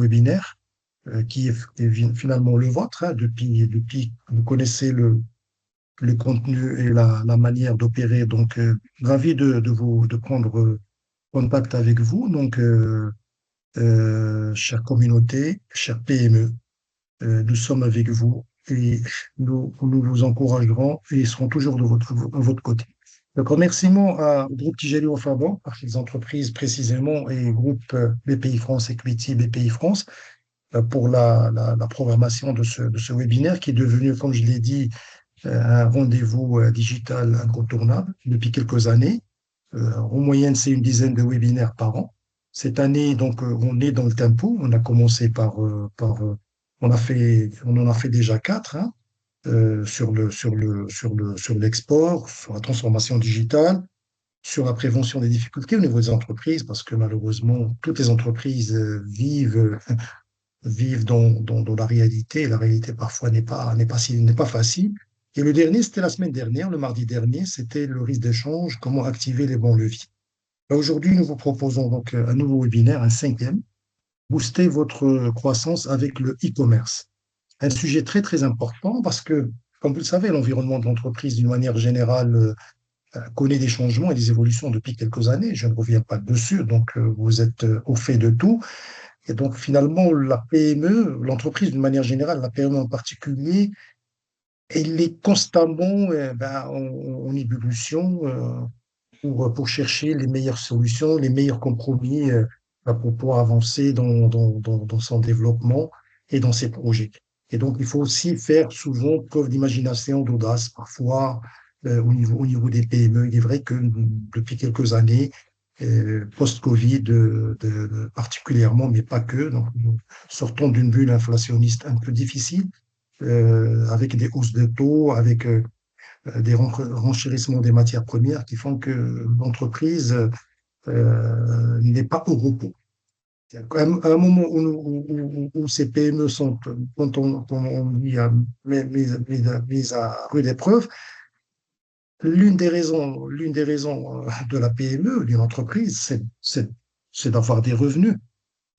webinaire qui est finalement le vôtre. Depuis que vous connaissez le contenu et la manière d'opérer. Donc, ravi de prendre contact avec vous. Donc, chère communauté, chère PME, nous sommes avec vous et nous vous encouragerons et serons toujours à votre côté. Donc, remerciement au groupe Tijeli Faban, par les entreprises précisément, et groupe BPI France Equity, BPI France, pour la programmation de ce webinaire qui est devenu, comme je l'ai dit, un rendez-vous digital incontournable depuis quelques années. En moyenne, c'est une dizaine de webinaires par an. Cette année, donc, on est dans le tempo. On a commencé on en a fait déjà quatre, hein, sur l'export, sur la transformation digitale, sur la prévention des difficultés au niveau des entreprises, parce que malheureusement, toutes les entreprises vivent dans la réalité. Et la réalité, parfois, n'est pas facile. Et le dernier, c'était la semaine dernière, le mardi dernier, c'était le risque d'échange, comment activer les bons leviers. Aujourd'hui, nous vous proposons donc un nouveau webinaire, un cinquième, booster votre croissance avec le e-commerce. Un sujet très, très important parce que, comme vous le savez, l'environnement de l'entreprise, d'une manière générale, connaît des changements et des évolutions depuis quelques années. Je ne reviens pas dessus, donc vous êtes au fait de tout. Et donc, finalement, la PME, l'entreprise d'une manière générale, la PME en particulier, elle est constamment en ébullition pour chercher les meilleures solutions, les meilleurs compromis pour pouvoir avancer dans son développement et dans ses projets. Et donc, il faut aussi faire souvent preuve d'imagination, d'audace, parfois au niveau des PME. Il est vrai que depuis quelques années, post-Covid particulièrement, mais pas que, donc, nous sortons d'une bulle inflationniste un peu difficile, avec des hausses de taux, avec des renchérissements des matières premières qui font que l'entreprise n'est pas au repos. À un moment où ces PME sont, quand on dit, mises à rude épreuve, l'une des raisons de la PME, d'une entreprise, c'est d'avoir des revenus.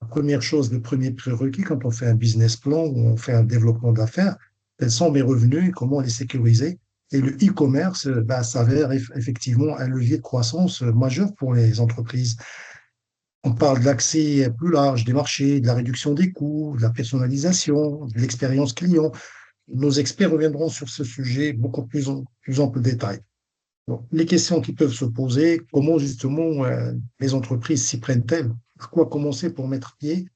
La première chose, le premier prérequis quand on fait un business plan ou on fait un développement d'affaires, quels sont mes revenus et comment les sécuriser. Et le e-commerce s'avère effectivement un levier de croissance majeur pour les entreprises. On parle de l'accès plus large des marchés, de la réduction des coûts, de la personnalisation, de l'expérience client. Nos experts reviendront sur ce sujet beaucoup plus ample détail. Donc, les questions qui peuvent se poser, comment justement les entreprises s'y prennent-elles? Par quoi commencer pour mettre pied?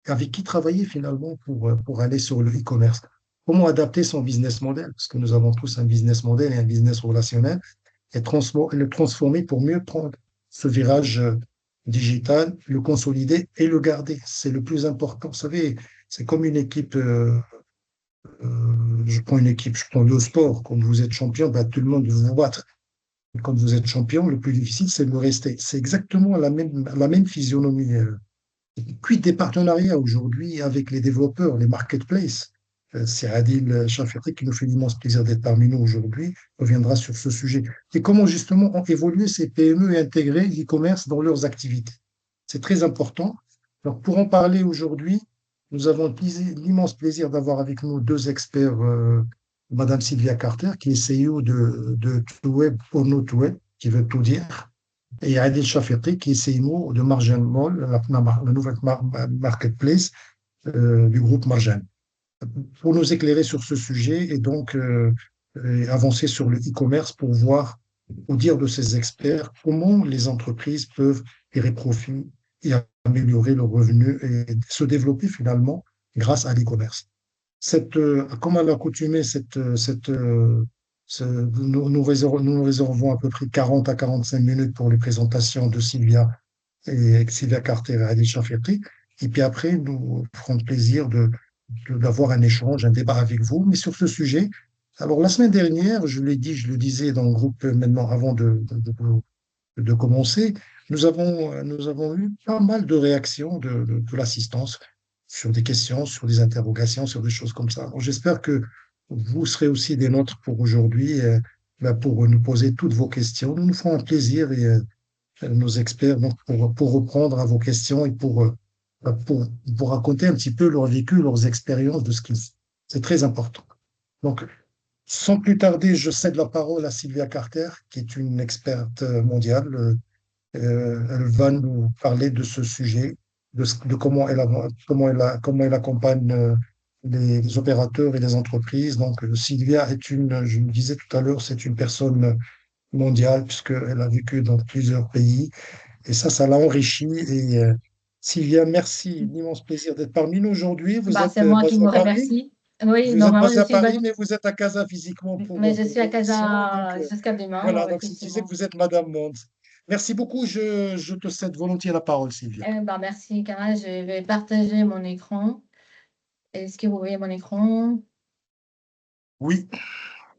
Avec qui travailler finalement pour aller sur le e-commerce? Comment adapter son business model? Parce que nous avons tous un business model et un business relationnel et le transformer pour mieux prendre ce virage digital, le consolider et le garder. C'est le plus important. Vous savez, c'est comme une équipe. Je prends le sport. Quand vous êtes champion, tout le monde veut vous battre. Et quand vous êtes champion, le plus difficile, c'est de rester. C'est exactement la même physionomie. Quid des partenariats aujourd'hui avec les développeurs, les marketplaces? C'est Adil Chafiqi qui nous fait l'immense plaisir d'être parmi nous aujourd'hui, reviendra sur ce sujet. Et comment justement ont évolué ces PME et intégrer l'e-commerce dans leurs activités? C'est très important. Donc, pour en parler aujourd'hui, nous avons l'immense plaisir d'avoir avec nous deux experts, Madame Sylvia Carter, qui est CEO de TwoWeb pour NoToWeb, qui veut tout dire, et Adil Chafiqi, qui est CMO de Marjan Mall, la nouvelle marketplace du groupe Marjan, pour nous éclairer sur ce sujet et donc avancer sur le e-commerce pour voir, au dire de ces experts, comment les entreprises peuvent tirer profit et améliorer leurs revenus et se développer finalement grâce à l'e-commerce. Comme à l'accoutumée, nous réservons à peu près 40 à 45 minutes pour les présentations de Sylvia Carter et Adil Chafiqi. Et puis après, nous ferons le plaisir d'avoir un échange, un débat avec vous. Mais sur ce sujet, alors la semaine dernière, je l'ai dit, je le disais dans le groupe maintenant avant de commencer, nous avons eu pas mal de réactions de l'assistance sur des questions, sur des interrogations, sur des choses comme ça. Donc, j'espère que vous serez aussi des nôtres pour aujourd'hui, pour nous poser toutes vos questions. Nous nous ferons un plaisir et nos experts donc, pour reprendre à vos questions et pour raconter un petit peu leur vécu, leurs expériences de ce qu'ils font. C'est très important. Donc, sans plus tarder, je cède la parole à Sylvia Carter, qui est une experte mondiale. Elle va nous parler de ce sujet, de comment elle accompagne les opérateurs et les entreprises. Donc, Sylvia est je me disais tout à l'heure, c'est une personne mondiale puisqu'elle a vécu dans plusieurs pays. Et ça l'a enrichi. Et Sylvia, merci, un immense plaisir d'être parmi nous aujourd'hui. Vous Bah, êtes c'est moi qui basée à vous Paris. remercie. Oui, Vous êtes normalement, basé je à suis, Paris, mais vous êtes à Casa physiquement mais je pour suis à l'émission. Donc, Casa jusqu'à demain, voilà, oui, donc je disais que effectivement. vous êtes Madame Monde. Merci beaucoup. Je te cède volontiers la parole, Sylvia. Bah, merci, Cara. Je vais partager mon écran. Est-ce que vous voyez mon écran? Oui,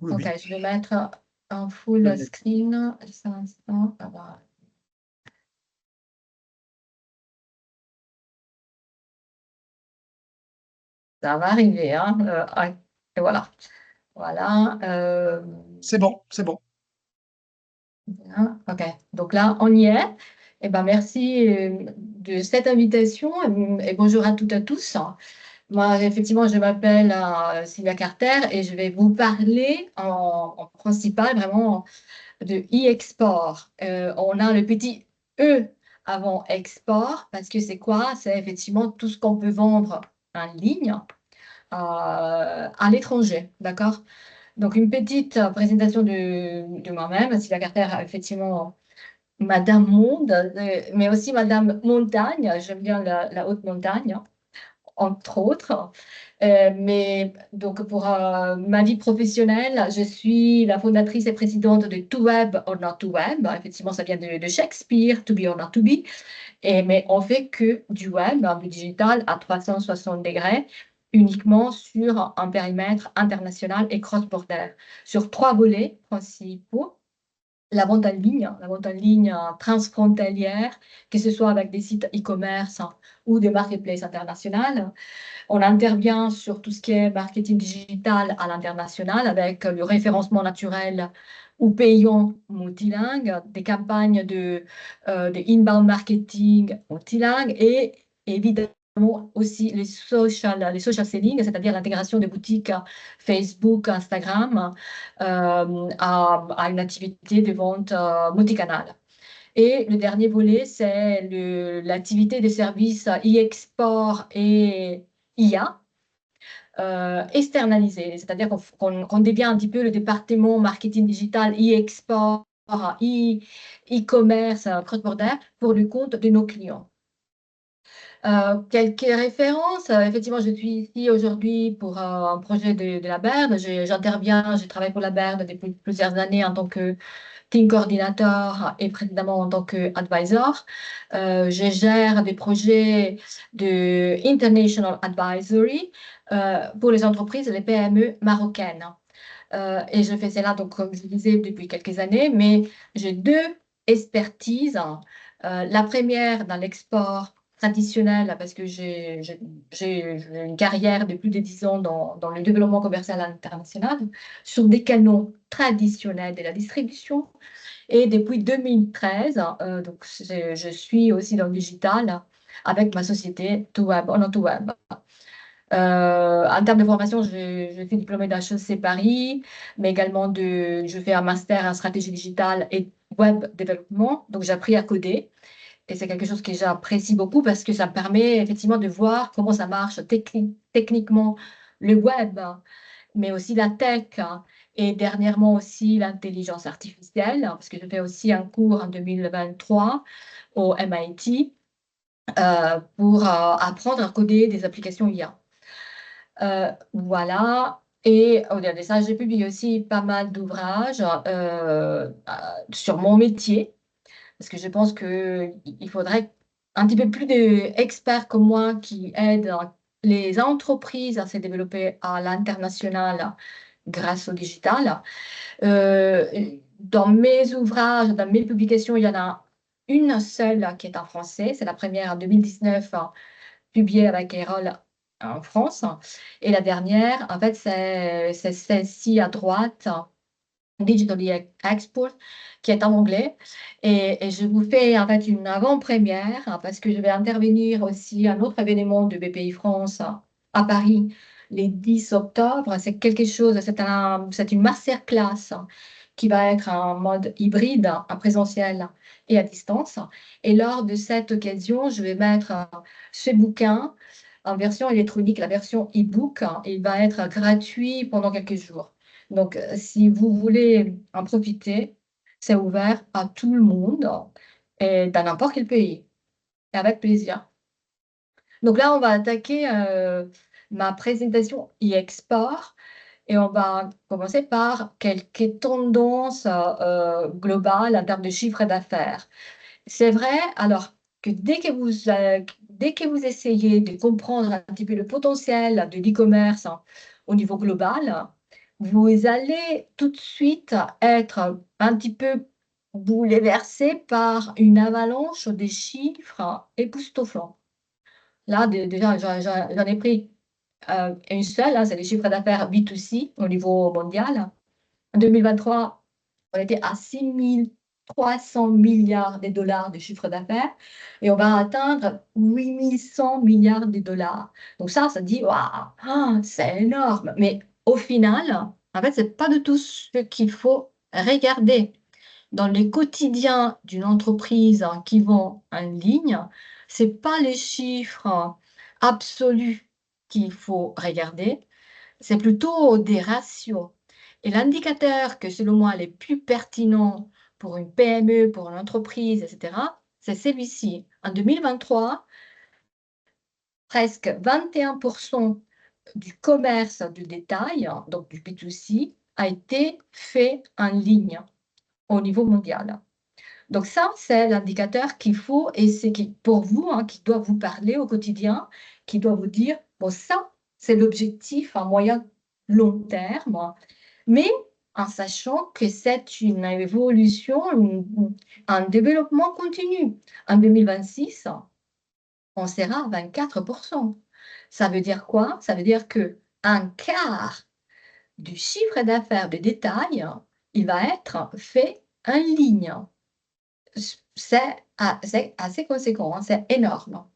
oui, Ok, oui. je vais mettre en Je full l'ai. screen. Juste un instant. Ça va arriver, hein. Et voilà. Voilà. C'est bon, c'est bon. Bien, ok, donc là, on y est. Eh ben, merci de cette invitation et bonjour à toutes et à tous. Moi, effectivement, je m'appelle Sylvia Carter et je vais vous parler en principal vraiment de e-export. On a le petit E avant export parce que c'est quoi? C'est effectivement tout ce qu'on peut vendre en ligne à l'étranger, d'accord? Donc, une petite présentation de moi-même. Sylvia Carter, effectivement, Madame Monde, mais aussi Madame Montagne. J'aime bien la haute montagne, entre autres. Mais donc, pour ma vie professionnelle, je suis la fondatrice et présidente de To Web or Not To Web. Effectivement, ça vient de Shakespeare, To Be or Not To Be. Mais on fait que du web, du digital à 360 degrés, uniquement sur un périmètre international et cross-border, sur trois volets principaux. La vente en ligne transfrontalière, que ce soit avec des sites e-commerce ou des marketplaces internationales. On intervient sur tout ce qui est marketing digital à l'international avec le référencement naturel ou payant multilingue, des campagnes de inbound marketing multilingue et évidemment aussi les social selling, c'est-à-dire l'intégration de boutiques Facebook, Instagram à une activité de vente multicanal. Et le dernier volet, c'est l'activité des services e-export et IA externalisés, c'est-à-dire qu'on devient un petit peu le département marketing digital, e-export, e-commerce, cross-border pour le compte de nos clients. Quelques références. Effectivement, je suis ici aujourd'hui pour un projet de la BERD. J'interviens, j'ai travaillé pour la BERD depuis plusieurs années en tant que team coordinateur et précédemment en tant qu'advisor. Je gère des projets de International Advisory pour les entreprises et les PME marocaines. Et je fais cela, donc, comme je disais, depuis quelques années, mais j'ai deux expertises. La première dans l'export traditionnel, parce que j'ai une carrière de plus de 10 ans dans le développement commercial international, sur des canaux traditionnels de la distribution. Et depuis 2013, donc je suis aussi dans le digital avec ma société ToWeb, on a ToWeb. En termes de formation, je suis diplômée d'HEC Paris, mais également je fais un master en stratégie digitale et web développement. Donc, j'ai appris à coder et c'est quelque chose que j'apprécie beaucoup parce que ça me permet effectivement de voir comment ça marche techniquement le web, mais aussi la tech et dernièrement aussi l'intelligence artificielle, parce que je fais aussi un cours en 2023 au MIT pour apprendre à coder des applications IA. Voilà. Et au-delà de ça, j'ai publié aussi pas mal d'ouvrages sur mon métier, parce que je pense qu'il faudrait un petit peu plus d'experts comme moi qui aident les entreprises à se développer à l'international grâce au digital. Euh, Dans mes ouvrages, dans mes publications, il y en a une seule qui est en français. C'est la première en 2019 publiée avec Erol en France. Et la dernière, en fait, c'est celle-ci à droite Digitally Export, qui est en anglais. Et je vous fais en fait une avant-première parce que je vais intervenir aussi à un autre événement de BPI France à Paris les 10 octobre. C'est quelque chose, c'est une masterclass qui va être en mode hybride, en présentiel et à distance. Et lors de cette occasion, je vais mettre ce bouquin en version électronique, la version e-book. Il va être gratuit pendant quelques jours. Donc, si vous voulez en profiter, c'est ouvert à tout le monde et dans n'importe quel pays, et avec plaisir. Donc là, on va attaquer ma présentation e-export et on va commencer par quelques tendances globales en termes de chiffre d'affaires. C'est vrai, alors que dès que vous essayez de comprendre un petit peu le potentiel de l'e-commerce au niveau global, vous allez tout de suite être un petit peu bouleversé par une avalanche des chiffres époustouflants. Là, déjà, j'en ai pris une seule, hein, c'est les chiffres d'affaires B2C au niveau mondial. En 2023, on était à 6 300 milliards de dollars de chiffre d'affaires et on va atteindre 8 100 milliards de dollars. Donc ça dit, waouh, ah, c'est énorme. Mais au final, en fait, c'est pas du tout ce qu'il faut regarder. Dans le quotidien d'une entreprise qui vend en ligne, c'est pas les chiffres absolus qu'il faut regarder, c'est plutôt des ratios. Et l'indicateur que, selon moi, est le plus pertinent pour une PME, pour une entreprise, etc., c'est celui-ci. En 2023, presque 21% du commerce du détail, donc du B2C, a été fait en ligne au niveau mondial. Donc ça, c'est l'indicateur qu'il faut, et c'est pour vous, hein, qui doit vous parler au quotidien, qui doit vous dire, bon, ça, c'est l'objectif à moyen long terme, mais en sachant que c'est une évolution, un développement continu. En 2026, on sera à 24%. Ça veut dire quoi? Ça veut dire que un quart du chiffre d'affaires de détail, il va être fait en ligne. C'est assez conséquent, hein, c'est énorme.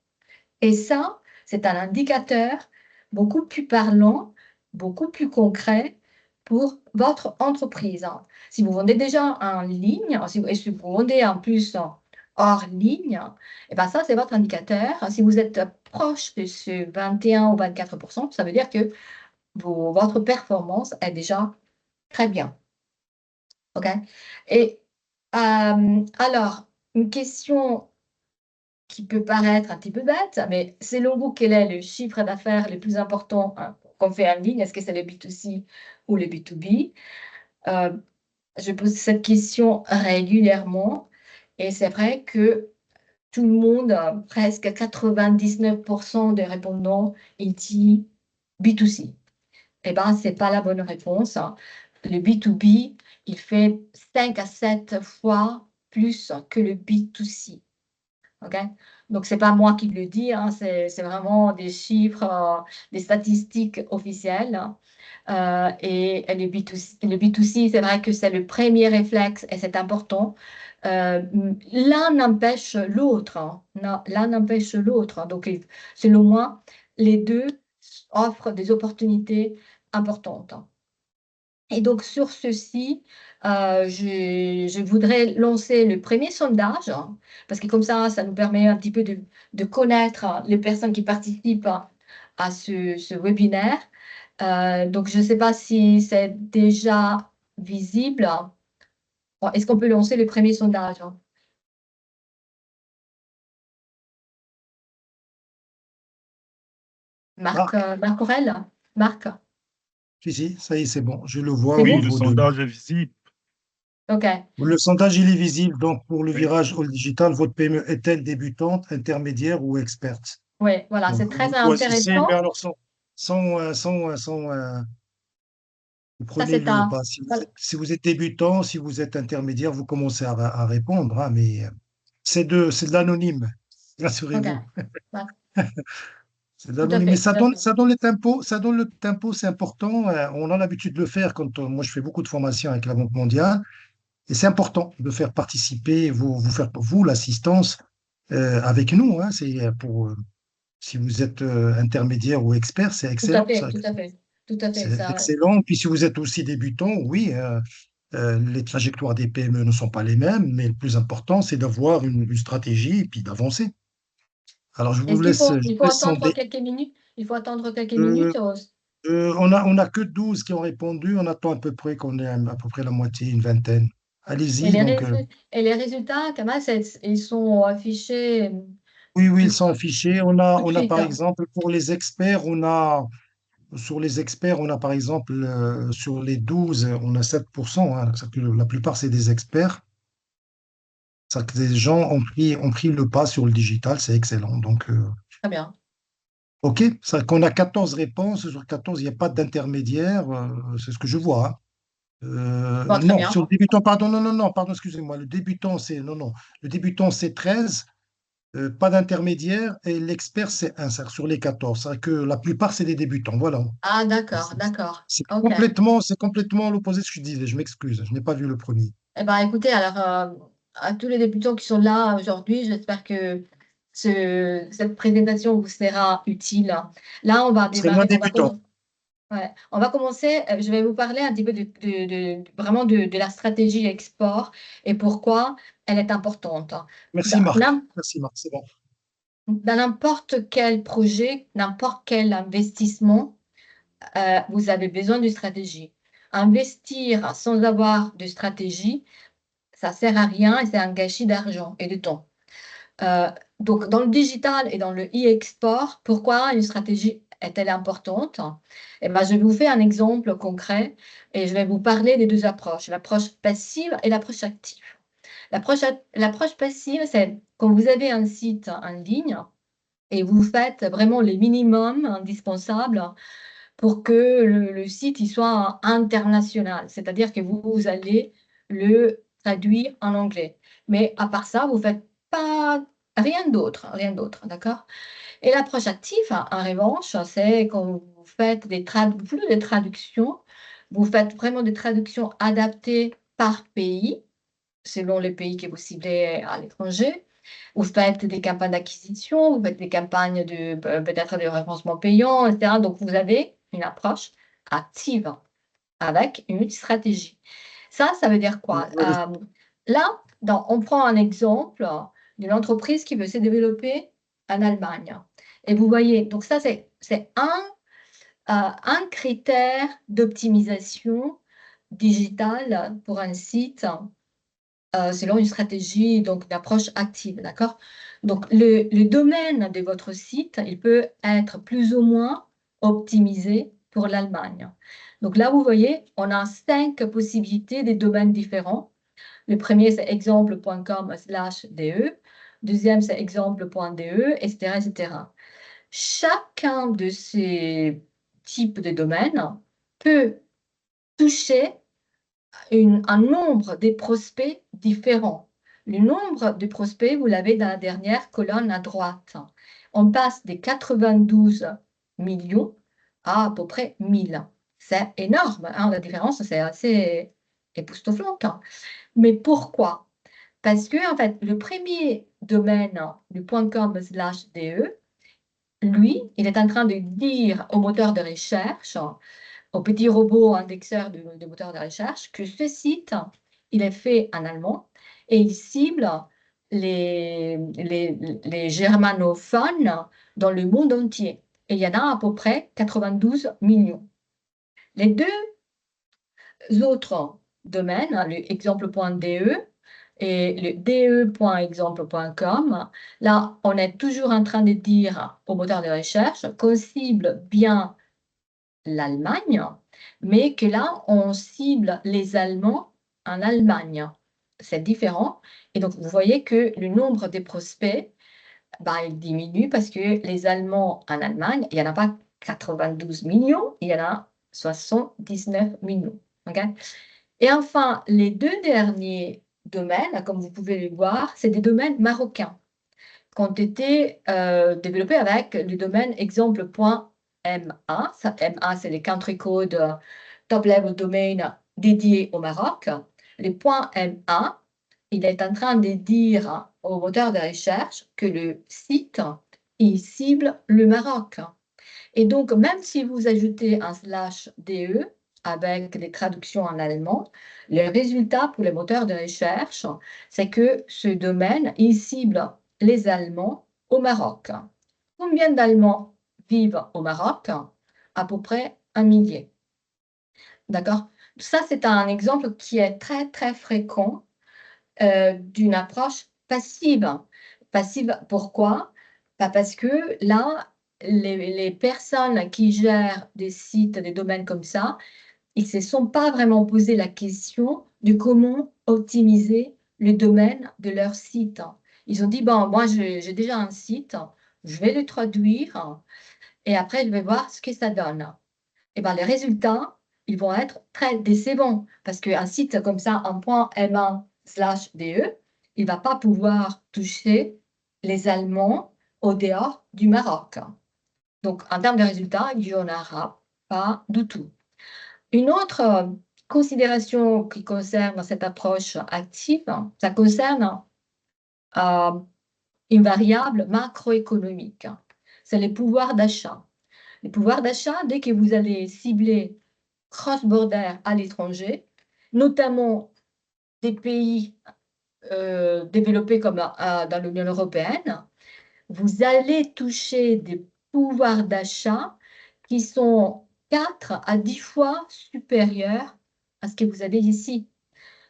Et ça, c'est un indicateur beaucoup plus parlant, beaucoup plus concret pour votre entreprise. Si vous vendez déjà en ligne, et si vous vendez en plus hors ligne, et ben ça, c'est votre indicateur. Si vous êtes proche de ce 21 ou 24%, ça veut dire que votre performance est déjà très bien. OK? Et alors, une question qui peut paraître un petit peu bête, mais selon vous, quel est le chiffre d'affaires le plus important qu'on fait en ligne? Est-ce que c'est le B2C ou le B2B? Je pose cette question régulièrement et c'est vrai que tout le monde, presque 99% des répondants, ils disent B2C. Eh bien, ce n'est pas la bonne réponse. Le B2B, il fait 5 à 7 fois plus que le B2C. Okay. Donc, ce n'est pas moi qui le dis, hein, c'est vraiment des chiffres, des statistiques officielles. Et le B2C, c'est vrai que c'est le premier réflexe et c'est important. L'un n'empêche l'autre, hein. L'un n'empêche l'autre. Donc, selon moi, les deux offrent des opportunités importantes. Et donc, sur ceci, je voudrais lancer le premier sondage, hein, parce que comme ça nous permet un petit peu de connaître les personnes qui participent à ce webinaire. Donc, je ne sais pas si c'est déjà visible. Bon, est-ce qu'on peut lancer le premier sondage? Marc, Marc, Marc Aurèle? Marc, si, ça y est, c'est bon. Je le vois c'est au Oui, le bon? niveau de... sondage est visible. OK. Le sondage, il est visible. Donc, pour le Oui. virage au digital, votre PME est-elle débutante, intermédiaire ou experte? Oui, voilà, Donc, c'est vous très choisissez, mais intéressant. alors vous Ça, prenez c'est le, un... bah, si vous êtes débutant, si vous êtes intermédiaire, vous commencez à répondre, hein, mais c'est de l'anonyme, OK. rassurez-vous. Ouais. Tout à Mais fait, tout à fait. ça donne le tempo, c'est important. On a l'habitude de le faire quand moi je fais beaucoup de formations avec la Banque mondiale. Et c'est important de faire participer, vous faire, vous, l'assistance avec nous. Hein, si vous êtes intermédiaire ou expert, c'est Tout à excellent. fait, tout à fait, tout à fait. C'est Ça, excellent. Puis si vous êtes aussi débutant, oui, les trajectoires des PME ne sont pas les mêmes, mais le plus important, c'est d'avoir une stratégie et puis d'avancer. Alors, est-ce qu'il faut, je il vous faut laisse attendre sonder. quelques minutes? Il faut attendre quelques Euh, minutes? on a que 12 qui ont répondu. On attend à peu près qu'on ait à peu près la moitié, une vingtaine. Et Allez-y. Donc, et les résultats, quand même, ils sont affichés oui, oui, tout, ils sont affichés. tout de On a suite. par exemple, pour les experts, sur les experts, on a par exemple, sur les 12 on a 7%. Hein. C'est que la plupart, c'est des experts. C'est que des gens ont pris le pas sur le digital. C'est excellent. Donc, Très bien. OK. C'est qu'on a 14 réponses. Sur 14 il n'y a pas d'intermédiaire. C'est ce que je vois. Hein. Bon, très Non, bien. sur le débutant, pardon, non, non, non, pardon, excusez-moi. Le débutant, c'est, non, non. Le débutant, c'est 13. Pas d'intermédiaire. Et l'expert, c'est un. Sur les 14. C'est que la plupart, c'est des débutants. Voilà. Ah, d'accord, d'accord. C'est OK. c'est complètement l'opposé de ce que je disais. Je m'excuse. Je n'ai pas vu le premier. Eh ben, écoutez, alors, à tous les débutants qui sont là aujourd'hui, j'espère que cette présentation vous sera utile. Là, on va Je serai moins démarrer, débutant. ouais, on va commencer. Je vais vous parler un petit peu vraiment de la stratégie export et pourquoi elle est importante. Merci, Dans Marc. Merci, Marc. C'est bon. dans n'importe quel projet, n'importe quel investissement, vous avez besoin de stratégie. Investir sans avoir de stratégie, ça sert à rien et c'est un gâchis d'argent et de temps. Euh, donc, dans le digital et dans le e-export, pourquoi une stratégie est-elle importante? Eh ben, je vais vous faire un exemple concret et je vais vous parler des deux approches, l'approche passive et l'approche active. L'approche passive, c'est quand vous avez un site en ligne et vous faites vraiment les minimums indispensables pour que le site il soit international, c'est-à-dire que vous allez le traduire en anglais. Mais à part ça, vous ne faites pas rien d'autre, d'accord? Et l'approche active, en revanche, c'est quand vous faites plus de traductions, vous faites vraiment des traductions adaptées par pays, selon les pays que vous ciblez à l'étranger. Vous faites des campagnes d'acquisition, vous faites des campagnes peut-être de référencement payant, etc. Donc, vous avez une approche active avec une stratégie. Ça veut dire quoi? Là, on prend un exemple d'une entreprise qui veut se développer en Allemagne. Et vous voyez, donc ça, c'est un critère d'optimisation digitale pour un site selon une stratégie, donc d'approche active, d'accord? Donc, le domaine de votre site, il peut être plus ou moins optimisé pour l'Allemagne. Donc là, vous voyez, on a 5 possibilités des domaines différents. Le premier, c'est exemple.com/de. Deuxième, c'est exemple.de, etc., etc. Chacun de ces types de domaines peut toucher un nombre de prospects différents. Le nombre de prospects, vous l'avez dans la dernière colonne à droite. On passe des 92 millions à peu près 1000. C'est énorme, hein, la différence, c'est assez époustouflante. Mais pourquoi? Parce que, en fait, le premier domaine, le .com/de, lui, il est en train de dire au moteur de recherche, au petit robot indexeur de moteur de recherche, que ce site, il est fait en allemand et il cible les germanophones dans le monde entier. Et il y en a à peu près 92 millions. Les deux autres domaines, le exemple.de et le de.exemple.com, là, on est toujours en train de dire au moteur de recherche qu'on cible bien l'Allemagne, mais que là, on cible les Allemands en Allemagne. C'est différent. Et donc, vous voyez que le nombre de prospects, bah, il diminue parce que les Allemands en Allemagne, il n'y en a pas 92 millions, il y en a 79 millions. Okay. Et enfin, les deux derniers domaines, comme vous pouvez le voir, c'est des domaines marocains. qui ont été développés avec le domaine exemple.ma. MA, c'est les country code top level domain dédiés au Maroc. Le point MA, il est en train de dire au moteur de recherche que le site, il cible le Maroc. Et donc, même si vous ajoutez un /de avec les traductions en allemand, le résultat pour les moteurs de recherche, c'est que ce domaine, il cible les Allemands au Maroc. Combien d'Allemands vivent au Maroc? À peu près 1 millier. D'accord? Ça, c'est un exemple qui est très, très fréquent d'une approche passive. Passive, pourquoi? Parce que là, les personnes qui gèrent des sites, des domaines comme ça, ils ne se sont pas vraiment posé la question de comment optimiser le domaine de leur site. Ils ont dit, bon, moi, j'ai déjà un site, je vais le traduire et après, je vais voir ce que ça donne. Et bien, les résultats, ils vont être très décevants parce qu'un site comme ça, en .ma/de, il ne va pas pouvoir toucher les Allemands au dehors du Maroc. Donc, en termes de résultats, il n'y en aura pas du tout. Une autre considération qui concerne cette approche active, ça concerne une variable macroéconomique. C'est les pouvoirs d'achat. Les pouvoirs d'achat, dès que vous allez cibler cross-border à l'étranger, notamment des pays développés comme dans l'Union européenne, vous allez toucher des pouvoirs d'achat qui sont 4 à 10 fois supérieurs à ce que vous avez ici.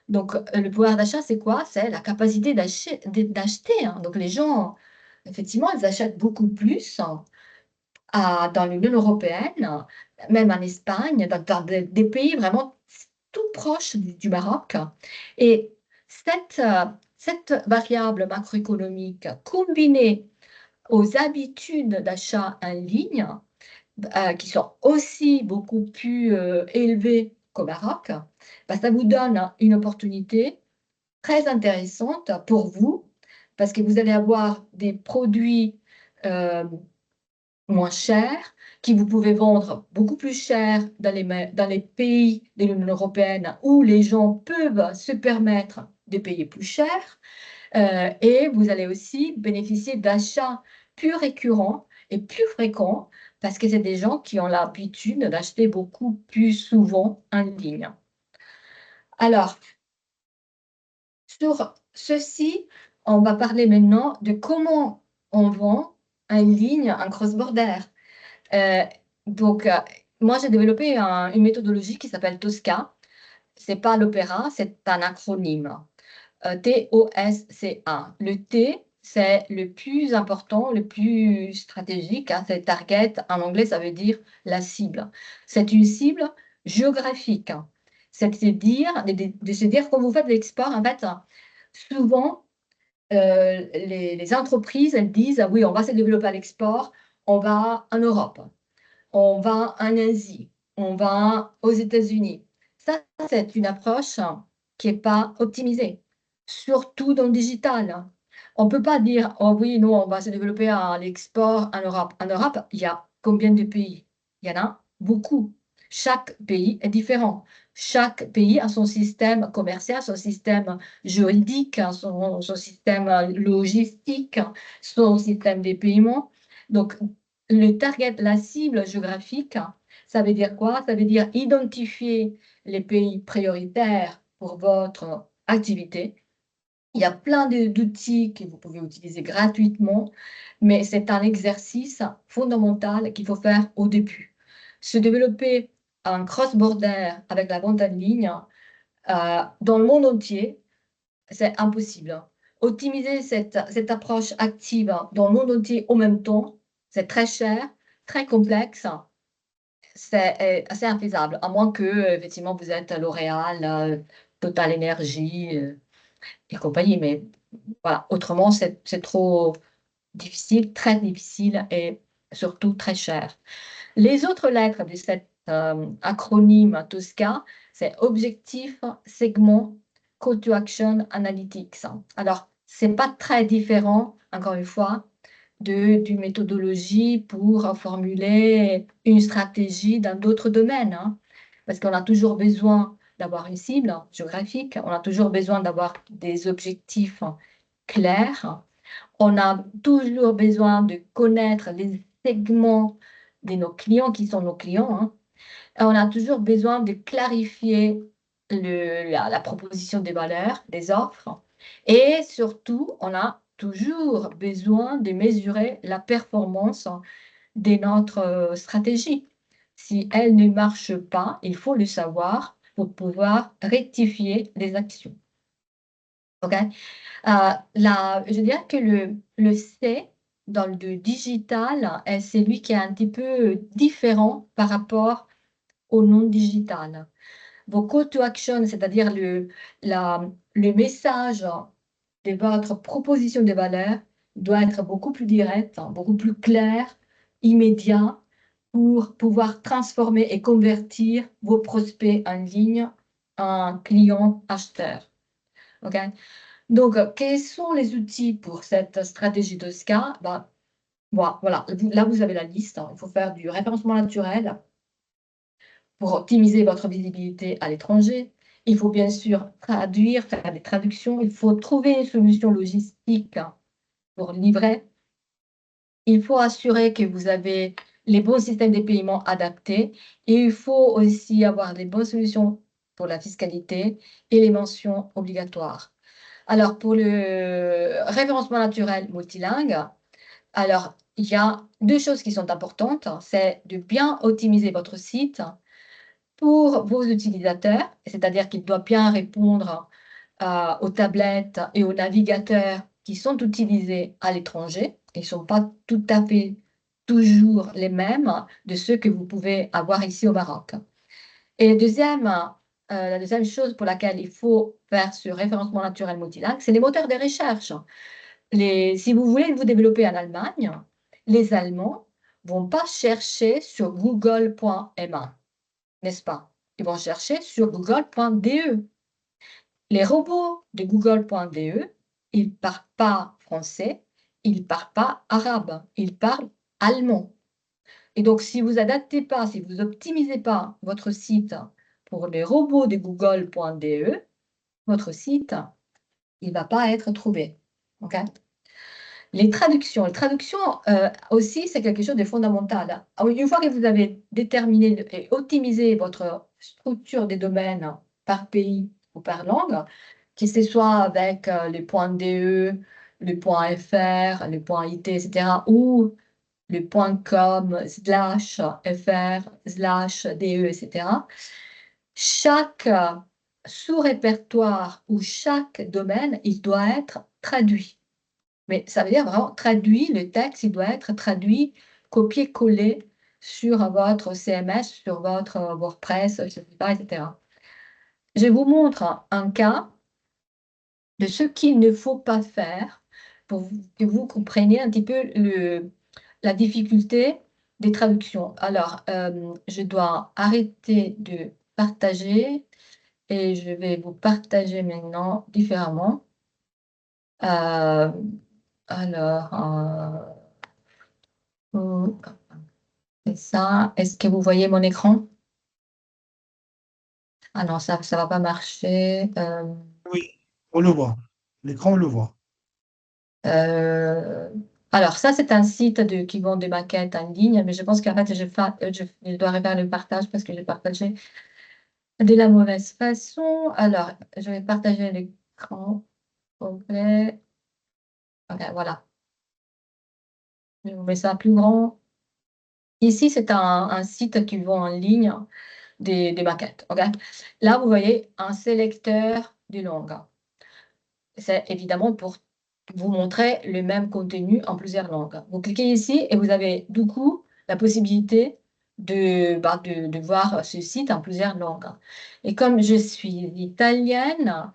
Donc, le pouvoir d'achat, c'est quoi? C'est la capacité d'acheter. Hein. Donc, les gens, effectivement, ils achètent beaucoup plus dans l'Union européenne, même en Espagne, dans des pays vraiment tout proches du Maroc. Et cette variable macroéconomique combinée aux habitudes d'achat en ligne, qui sont aussi beaucoup plus élevées qu'au Maroc, bah, ça vous donne une opportunité très intéressante pour vous, parce que vous allez avoir des produits moins chers, qui vous pouvez vendre beaucoup plus cher dans les pays de l'Union européenne où les gens peuvent se permettre de payer plus cher. Et vous allez aussi bénéficier d'achats plus récurrents et plus fréquents parce que c'est des gens qui ont l'habitude d'acheter beaucoup plus souvent en ligne. Alors, sur ceci, on va parler maintenant de comment on vend en ligne en cross-border. Donc, moi, j'ai développé une méthodologie qui s'appelle Tosca. Ce n'est pas l'opéra, c'est un acronyme. TOSCA. Le T, c'est le plus important, le plus stratégique. Hein, c'est target. En anglais, ça veut dire la cible. C'est une cible géographique. Hein. C'est-à-dire de se dire, quand vous faites l'export, en fait, souvent, les entreprises, elles disent, ah oui, on va se développer à l'export, on va en Europe, on va en Asie, on va aux États-Unis. Ça, c'est une approche qui n'est pas optimisée, surtout dans le digital. On ne peut pas dire, oh oui, nous, on va se développer à l'export en Europe. En Europe, il y a combien de pays? Il y en a beaucoup. Chaque pays est différent. Chaque pays a son système commercial, son système juridique, son système logistique, son système de paiement. Donc, le target, la cible géographique, ça veut dire quoi? Ça veut dire identifier les pays prioritaires pour votre activité. Il y a plein d'outils que vous pouvez utiliser gratuitement, mais c'est un exercice fondamental qu'il faut faire au début. Se développer un cross-border avec la vente en ligne dans le monde entier, c'est impossible. Optimiser cette approche active dans le monde entier en même temps, c'est très cher, très complexe, c'est assez infaisable, à moins que, effectivement, vous êtes L'Oréal, Total Energy et compagnie. Mais voilà, autrement, c'est trop difficile, très difficile et surtout très cher. Les autres lettres de cet acronyme TOSCA, c'est Objectif, Segment, Call to Action, Analytics. Alors, c'est pas très différent, encore une fois, d'une méthodologie pour formuler une stratégie dans d'autres domaines, hein. Parce qu'on a toujours besoin d'avoir une cible géographique, on a toujours besoin d'avoir des objectifs clairs, on a toujours besoin de connaître les segments de nos clients, qui sont nos clients, hein. Et on a toujours besoin de clarifier la proposition des valeurs, des offres. Et surtout, on a toujours besoin de mesurer la performance de notre stratégie. Si elle ne marche pas, il faut le savoir pour pouvoir rectifier les actions. OK? Je dirais que le C dans le digital, c'est lui qui est un petit peu différent par rapport au non digital. Vos call to action, c'est-à-dire le message de votre proposition de valeur doit être beaucoup plus direct, beaucoup plus clair, immédiat, pour pouvoir transformer et convertir vos prospects en ligne en clients acheteurs. OK? Donc, quels sont les outils pour cette stratégie de SCA? Ben, voilà, là, vous avez la liste, hein. Il faut faire du référencement naturel pour optimiser votre visibilité à l'étranger. Il faut bien sûr traduire, faire des traductions. Il faut trouver une solution logistique pour livrer. Il faut assurer que vous avez les bons systèmes de paiement adaptés. Et il faut aussi avoir des bonnes solutions pour la fiscalité et les mentions obligatoires. Alors, pour le référencement naturel multilingue, alors, il y a deux choses qui sont importantes. C'est de bien optimiser votre site pour vos utilisateurs, c'est-à-dire qu'il doit bien répondre aux tablettes et aux navigateurs qui sont utilisés à l'étranger. Ils ne sont pas tout à fait toujours les mêmes de ceux que vous pouvez avoir ici au Maroc. Et la deuxième chose pour laquelle il faut faire ce référencement naturel multilingue, c'est les moteurs de recherche. Si vous voulez vous développer en Allemagne, les Allemands ne vont pas chercher sur google.ma, n'est-ce pas? Ils vont chercher sur google.de. Les robots de google.de, ils ne parlent pas français, ils ne parlent pas arabe, ils parlent allemand. Et donc, si vous adaptez pas, si vous optimisez pas votre site pour les robots de google.de, votre site, il ne va pas être trouvé. OK? Les traductions aussi, c'est quelque chose de fondamental. Une fois que vous avez déterminé et optimisé votre structure des domaines par pays ou par langue, que ce soit avec les points .de, le point .fr, le point .it, etc., ou le point .com, /fr, /de, etc., chaque sous-répertoire ou chaque domaine, il doit être traduit. Mais ça veut dire vraiment traduit, le texte, il doit être traduit, copié-collé sur votre CMS, sur votre WordPress, etc. Je vous montre un cas de ce qu'il ne faut pas faire pour que vous compreniez un petit peu la difficulté des traductions. Alors, je dois arrêter de partager et je vais vous partager maintenant différemment. Euh, alors, c'est ça. Est-ce que vous voyez mon écran? Ah non, ça va pas marcher. Oui, on le voit. L'écran, on le voit. Euh, alors, ça, c'est un site qui vend des maquettes en ligne, mais je pense qu'en fait, je dois refaire le partage parce que j'ai partagé de la mauvaise façon. Alors, je vais partager l'écran complet. Ok, voilà. Je vous mets ça plus grand. Ici, c'est un site qui vend en ligne des maquettes. Ok. Là, vous voyez un sélecteur de langues. C'est évidemment pour vous montrer le même contenu en plusieurs langues. Vous cliquez ici et vous avez du coup la possibilité de voir ce site en plusieurs langues. Et comme je suis italienne,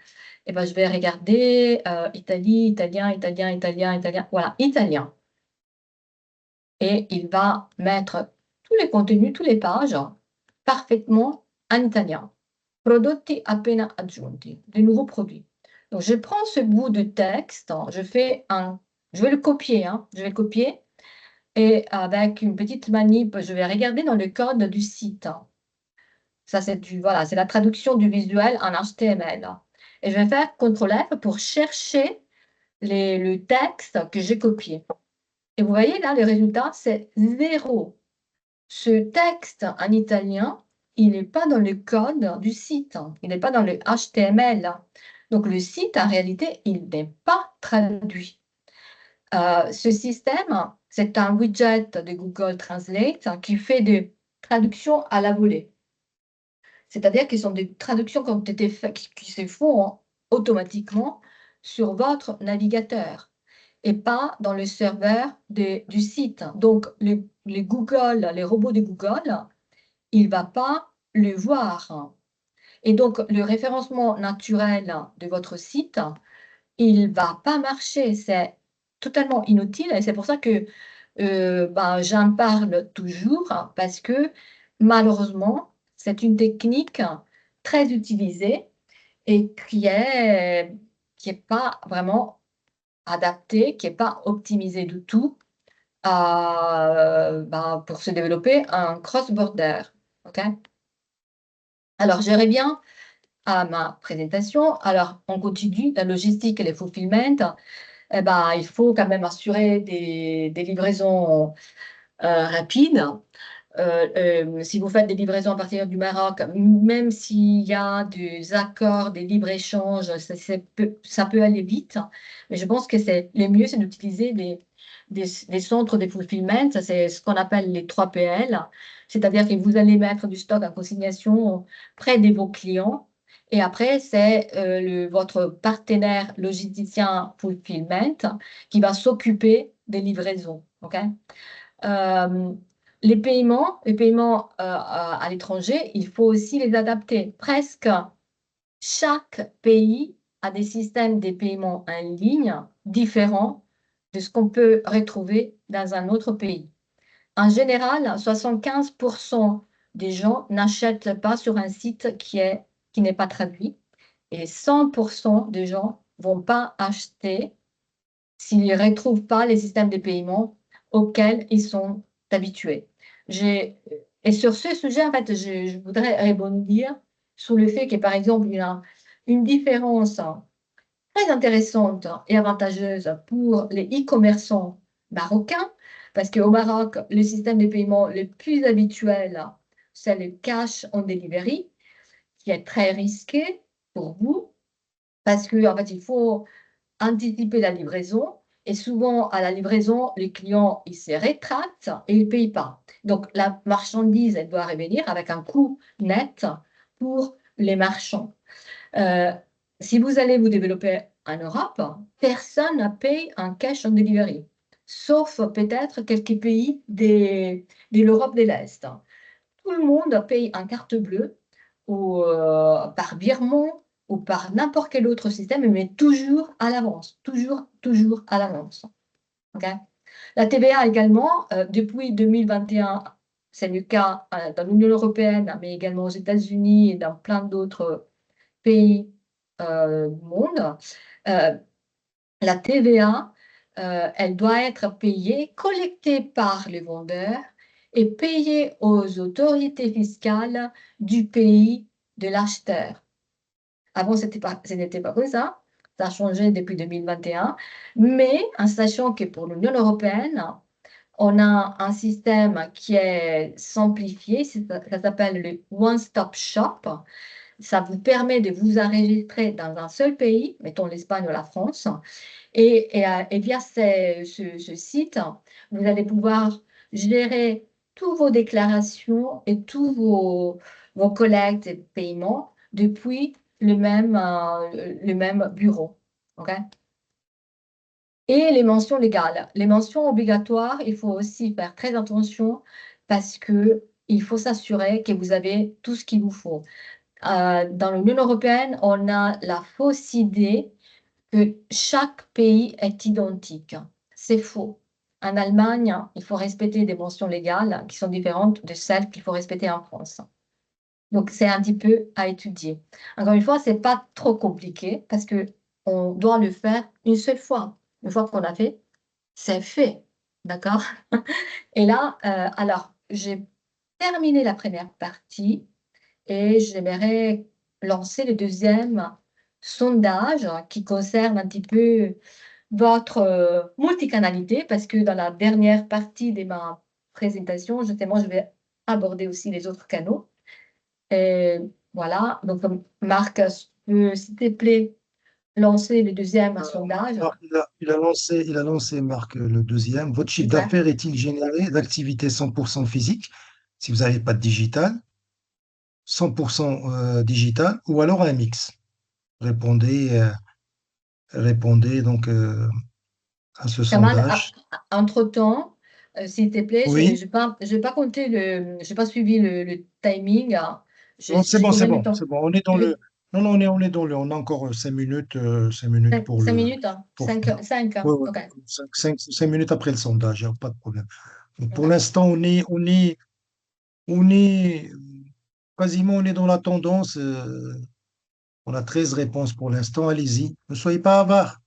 je vais regarder Italie, italien, italien, italien, italien. Voilà, italien. Et il va mettre tous les contenus, toutes les pages parfaitement en italien. Prodotti appena aggiunti, des nouveaux produits. Donc, je prends ce bout de texte, je vais le copier, je vais le copier, et avec une petite manip, je vais regarder dans le code du site. Ça, voilà, c'est la traduction du visuel en HTML. Et je vais faire CTRL F pour chercher le texte que j'ai copié. Et vous voyez là, le résultat, c'est 0. Ce texte en italien, il n'est pas dans le code du site, il n'est pas dans le HTML. Donc le site, en réalité, il n'est pas traduit. Ce système, c'est un widget de Google Translate qui fait des traductions à la volée. C'est-à-dire qu'ils sont des traductions qui ont été faites, qui se font automatiquement sur votre navigateur et pas dans le serveur du site. Donc, les Google, les robots de Google, il ne va pas le voir. Et donc, le référencement naturel de votre site, il ne va pas marcher. C'est totalement inutile et c'est pour ça que j'en parle toujours parce que malheureusement, c'est une technique très utilisée et qui est pas vraiment adaptée, qui n'est pas optimisée du tout pour se développer un cross-border. OK? Alors, je reviens à ma présentation. Alors, on continue la logistique et les fulfillment. Il faut quand même assurer des livraisons rapides. Si vous faites des livraisons à partir du Maroc, même s'il y a des accords, des libre-échanges, ça peut aller vite. Mais je pense que le mieux, c'est d'utiliser des centres de fulfillment. C'est ce qu'on appelle les 3PL. C'est-à-dire que vous allez mettre du stock en consignation près de vos clients. Et après, c'est votre partenaire logisticien fulfillment qui va s'occuper des livraisons. OK? Euh, les paiements à l'étranger, il faut aussi les adapter. Presque chaque pays a des systèmes de paiement en ligne différents de ce qu'on peut retrouver dans un autre pays. En général, 75% des gens n'achètent pas sur un site qui n'est pas traduit et 100% des gens ne vont pas acheter s'ils ne retrouvent pas les systèmes de paiement auxquels ils sont habitués. Et sur ce sujet, en fait, je voudrais rebondir sur le fait que, par exemple, il y a une différence très intéressante et avantageuse pour les e-commerçants marocains, parce qu'au Maroc, le système de paiement le plus habituel, c'est le cash on delivery, qui est très risqué pour vous, parce qu'en fait, il faut anticiper la livraison. Et souvent, à la livraison, les clients, ils se rétractent et ils ne payent pas. Donc, la marchandise, elle doit revenir avec un coût net pour les marchands. Euh, Si vous allez vous développer en Europe, personne ne paye en cash on delivery, sauf peut-être quelques pays de l'Europe de l'Est. Tout le monde paye en carte bleue ou par virement ou par n'importe quel autre système, mais toujours à l'avance, toujours à l'avance. Okay? La TVA également, depuis 2021, c'est le cas dans l'Union européenne, mais également aux États-Unis et dans plein d'autres pays du monde. La TVA, elle doit être payée, collectée par les vendeurs et payée aux autorités fiscales du pays de l'acheteur. Avant, ce n'était pas comme ça. Ça a changé depuis 2021. Mais en sachant que pour l'Union européenne, on a un système qui est simplifié, ça s'appelle le One Stop Shop. Ça vous permet de vous enregistrer dans un seul pays, mettons l'Espagne ou la France, et via ce site, vous allez pouvoir gérer toutes vos déclarations et tous vos collectes et paiements depuis le même bureau. OK? Et les mentions légales. Les mentions obligatoires, il faut aussi faire très attention parce qu'il faut s'assurer que vous avez tout ce qu'il vous faut. Dans l'Union européenne, on a la fausse idée que chaque pays est identique. C'est faux. En Allemagne, il faut respecter des mentions légales qui sont différentes de celles qu'il faut respecter en France. Donc, c'est un petit peu à étudier. Encore une fois, ce n'est pas trop compliqué parce que on doit le faire une seule fois. Une fois qu'on l'a fait, c'est fait, d'accord? Et là, alors, j'ai terminé la première partie et j'aimerais lancer le deuxième sondage qui concerne un petit peu votre multicanalité, parce que dans la dernière partie de ma présentation, justement, je vais aborder aussi les autres canaux. Et voilà, donc Marc, s'il te plaît, lancer le deuxième sondage. Alors, il a lancé, Marc, le deuxième. Votre chiffre Super. d'affaires est-il généré d'activités 100% physiques, si vous n'avez pas de digital, 100% digital, ou alors un mix? Répondez, répondez donc à ce Kamal, sondage. entre-temps, s'il te plaît, je Oui? j'ai pas compté j'ai pas suivi le timing, hein. Non, c'est J'ai bon, c'est combien de bon, temps? c'est bon. On est dans le. Oui, Non, non, on est dans le. On a encore 5 minutes pour 5 le. minutes, hein? Pour 5, finir. 5, Oui, hein? oui. OK. 5 minutes après le sondage, il n'y a pas de problème. Donc, pour OK. l'instant, on est quasiment on est dans la tendance. On a 13 réponses pour l'instant. Allez-y. Ne soyez pas avares.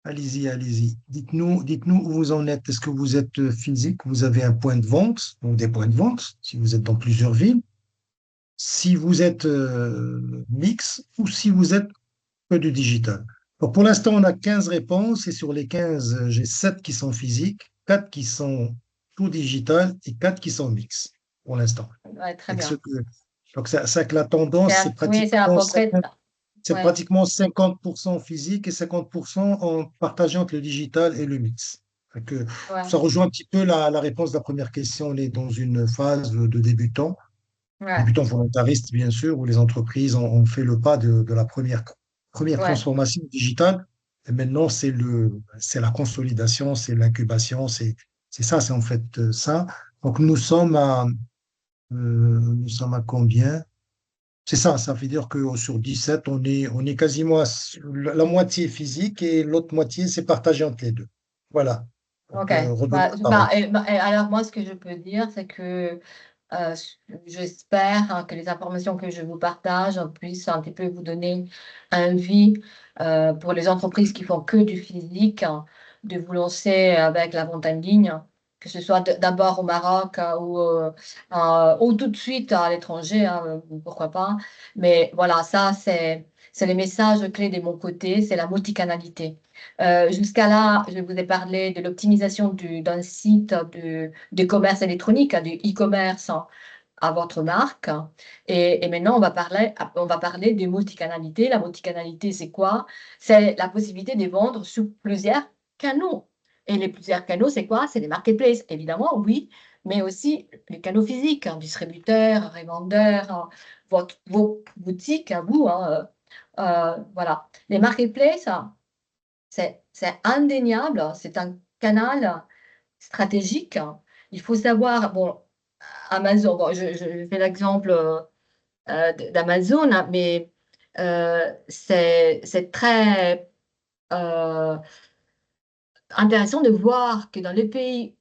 Allez-y, allez-y. Dites-nous où vous en êtes. Est-ce que vous êtes physique? Vous avez un point de vente, donc des points de vente, si vous êtes dans plusieurs villes. Si vous êtes mix ou si vous êtes que du digital. Donc pour l'instant, on a 15 réponses et sur les 15, j'ai 7 qui sont physiques, 4 qui sont tout digital et 4 qui sont mix pour l'instant. Ouais, très Et bien. donc ça que la tendance, Oui, c'est à peu près, c'est ouais, pratiquement 50% physique et 50% en partageant entre le digital et le mix. Fait que ouais, ça rejoint un petit peu la réponse de la première question. On est dans une phase de débutant, ouais, débutant volontariste, bien sûr, où les entreprises ont fait le pas de la première ouais. transformation digitale. Et maintenant, c'est la consolidation, c'est l'incubation, c'est ça, c'est en fait ça. Donc, nous sommes à combien? C'est ça, ça veut dire que sur 17, on est quasiment la moitié physique et l'autre moitié, c'est partagé entre les deux. Voilà. OK. Donc, redonnez la parole. Alors moi, ce que je peux dire, c'est que euh, j'espère, hein, que les informations que je vous partage puissent un petit peu vous donner envie, pour les entreprises qui font que du physique, hein, de vous lancer avec la vente en ligne, que ce soit d'abord au Maroc, ou tout de suite à l'étranger, hein, pourquoi pas. Mais voilà, ça, c'est les messages clés de mon côté, c'est la multicanalité. Jusqu'à là, je vous ai parlé de l'optimisation d'un site de commerce électronique, du e-commerce, hein, à votre marque. Et maintenant, on va parler de multicanalité. La multicanalité, c'est quoi? C'est la possibilité de vendre sur plusieurs canaux. Et les plusieurs canaux, c'est quoi? C'est les marketplaces, évidemment, oui, mais aussi les canaux physiques, hein, distributeurs, revendeurs, hein, vos boutiques à vous, hein, voilà. Les marketplaces, hein, c'est indéniable, c'est un canal stratégique. Il faut savoir, bon, Amazon, bon, je fais l'exemple d'Amazon, hein, mais c'est très intéressant de voir que dans les pays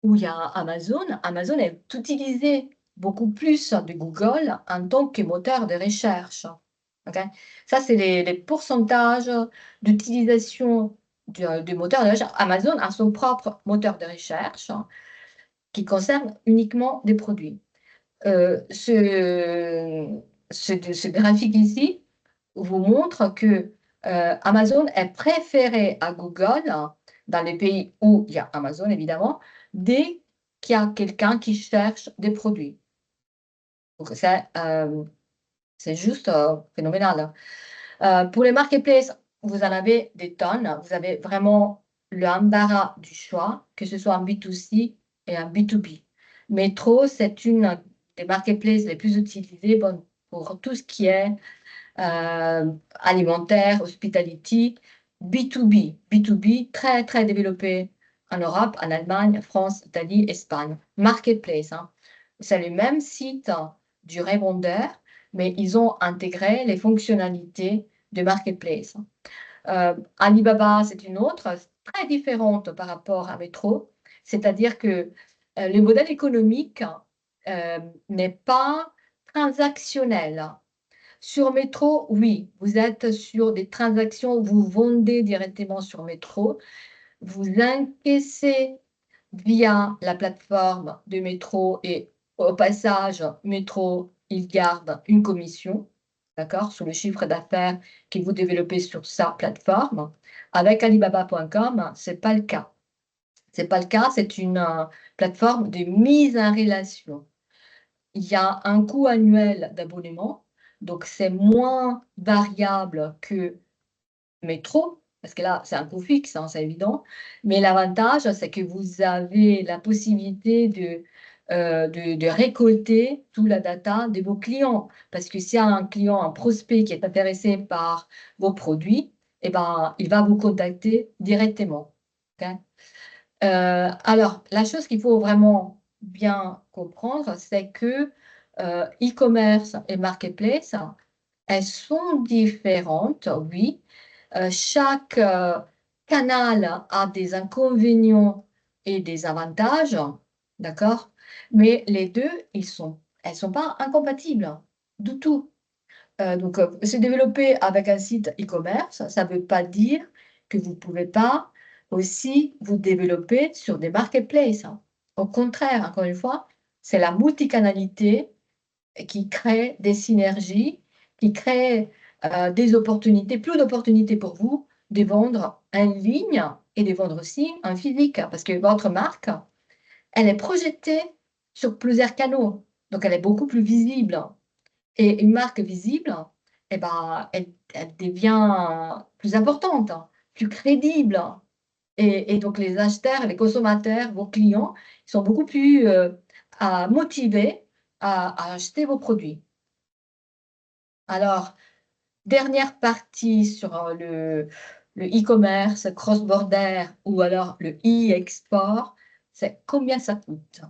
où il y a Amazon, Amazon est utilisé beaucoup plus de Google en tant que moteur de recherche. OK? Ça, c'est les pourcentages d'utilisation du moteur de recherche. Amazon a son propre moteur de recherche, hein, qui concerne uniquement des produits. Ce graphique ici vous montre que Amazon est préféré à Google, hein, dans les pays où il y a Amazon, évidemment, dès qu'il y a quelqu'un qui cherche des produits. Donc, c'est juste phénoménal. Pour les marketplaces, vous en avez des tonnes. Vous avez vraiment le embarras du choix, que ce soit en B2C et en B2B. Metro, c'est une des marketplaces les plus utilisées, bon, pour tout ce qui est alimentaire, hospitality, B2B. B2B, très, très développé en Europe, en Allemagne, France, Italie, Espagne. Marketplace, hein. C'est le même site, hein, du revendeur, mais ils ont intégré les fonctionnalités de marketplace. Alibaba, c'est une autre, très différente par rapport à Metro, c'est-à-dire que le modèle économique n'est pas transactionnel. Sur Métro, oui, vous êtes sur des transactions, vous vendez directement sur Métro, vous encaissez via la plateforme de Métro et au passage, Métro, il garde une commission, d'accord, sur le chiffre d'affaires que vous développez sur sa plateforme. Avec Alibaba.com, ce n'est pas le cas. Ce n'est pas le cas, c'est une plateforme de mise en relation. Il y a un coût annuel d'abonnement, donc c'est moins variable que Métro, parce que là, c'est un coût fixe, hein, c'est évident. Mais l'avantage, c'est que vous avez la possibilité de récolter toute la data de vos clients. Parce que s'il y a un client, un prospect qui est intéressé par vos produits, eh ben, il va vous contacter directement. Ok. Alors, la chose qu'il faut vraiment bien comprendre, c'est que e-commerce et marketplace, elles sont différentes, oui. Chaque canal a des inconvénients et des avantages, d'accord? Mais les deux, elles sont pas incompatibles du tout. Donc, se développer avec un site e-commerce, ça ne veut pas dire que vous ne pouvez pas aussi vous développer sur des marketplaces, hein. Au contraire, encore une fois, c'est la multicanalité qui crée des synergies, qui crée des opportunités, plus d'opportunités pour vous de vendre en ligne et de vendre aussi en physique, parce que votre marque, elle est projetée sur plusieurs canaux, donc elle est beaucoup plus visible. Et une marque visible, eh ben, elle devient plus importante, plus crédible. Et donc, les acheteurs, les consommateurs, vos clients, ils sont beaucoup plus motivés à acheter vos produits. Alors, dernière partie sur le e-commerce, cross-border ou alors le e-export, c'est combien ça coûte.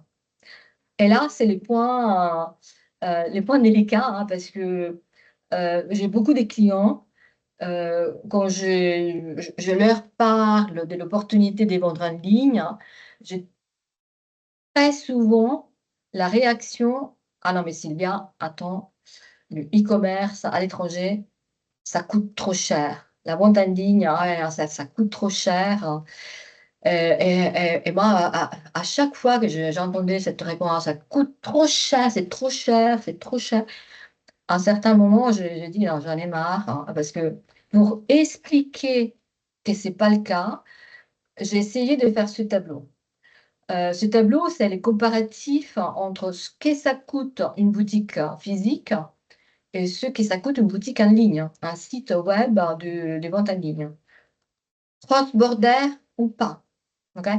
Et là, c'est les points délicats, hein, parce que j'ai beaucoup de clients, quand je leur parle de l'opportunité de vendre en ligne, hein, j'ai très souvent la réaction: «Ah non mais Sylvia, attends, le e-commerce à l'étranger, ça coûte trop cher. La vente en ligne, ah ouais, ça coûte trop cher, hein.» Et moi, à chaque fois que j'entendais cette réponse: «Ça coûte trop cher, c'est trop cher, c'est trop cher», à un certain moment, j'ai dit: «Non, j'en ai marre», hein, parce que pour expliquer que c'est pas le cas, j'ai essayé de faire ce tableau. Ce tableau, c'est les comparatifs entre ce que ça coûte une boutique physique et ce que ça coûte une boutique en ligne, un site web de vente en ligne. Cross-border ou pas, OK?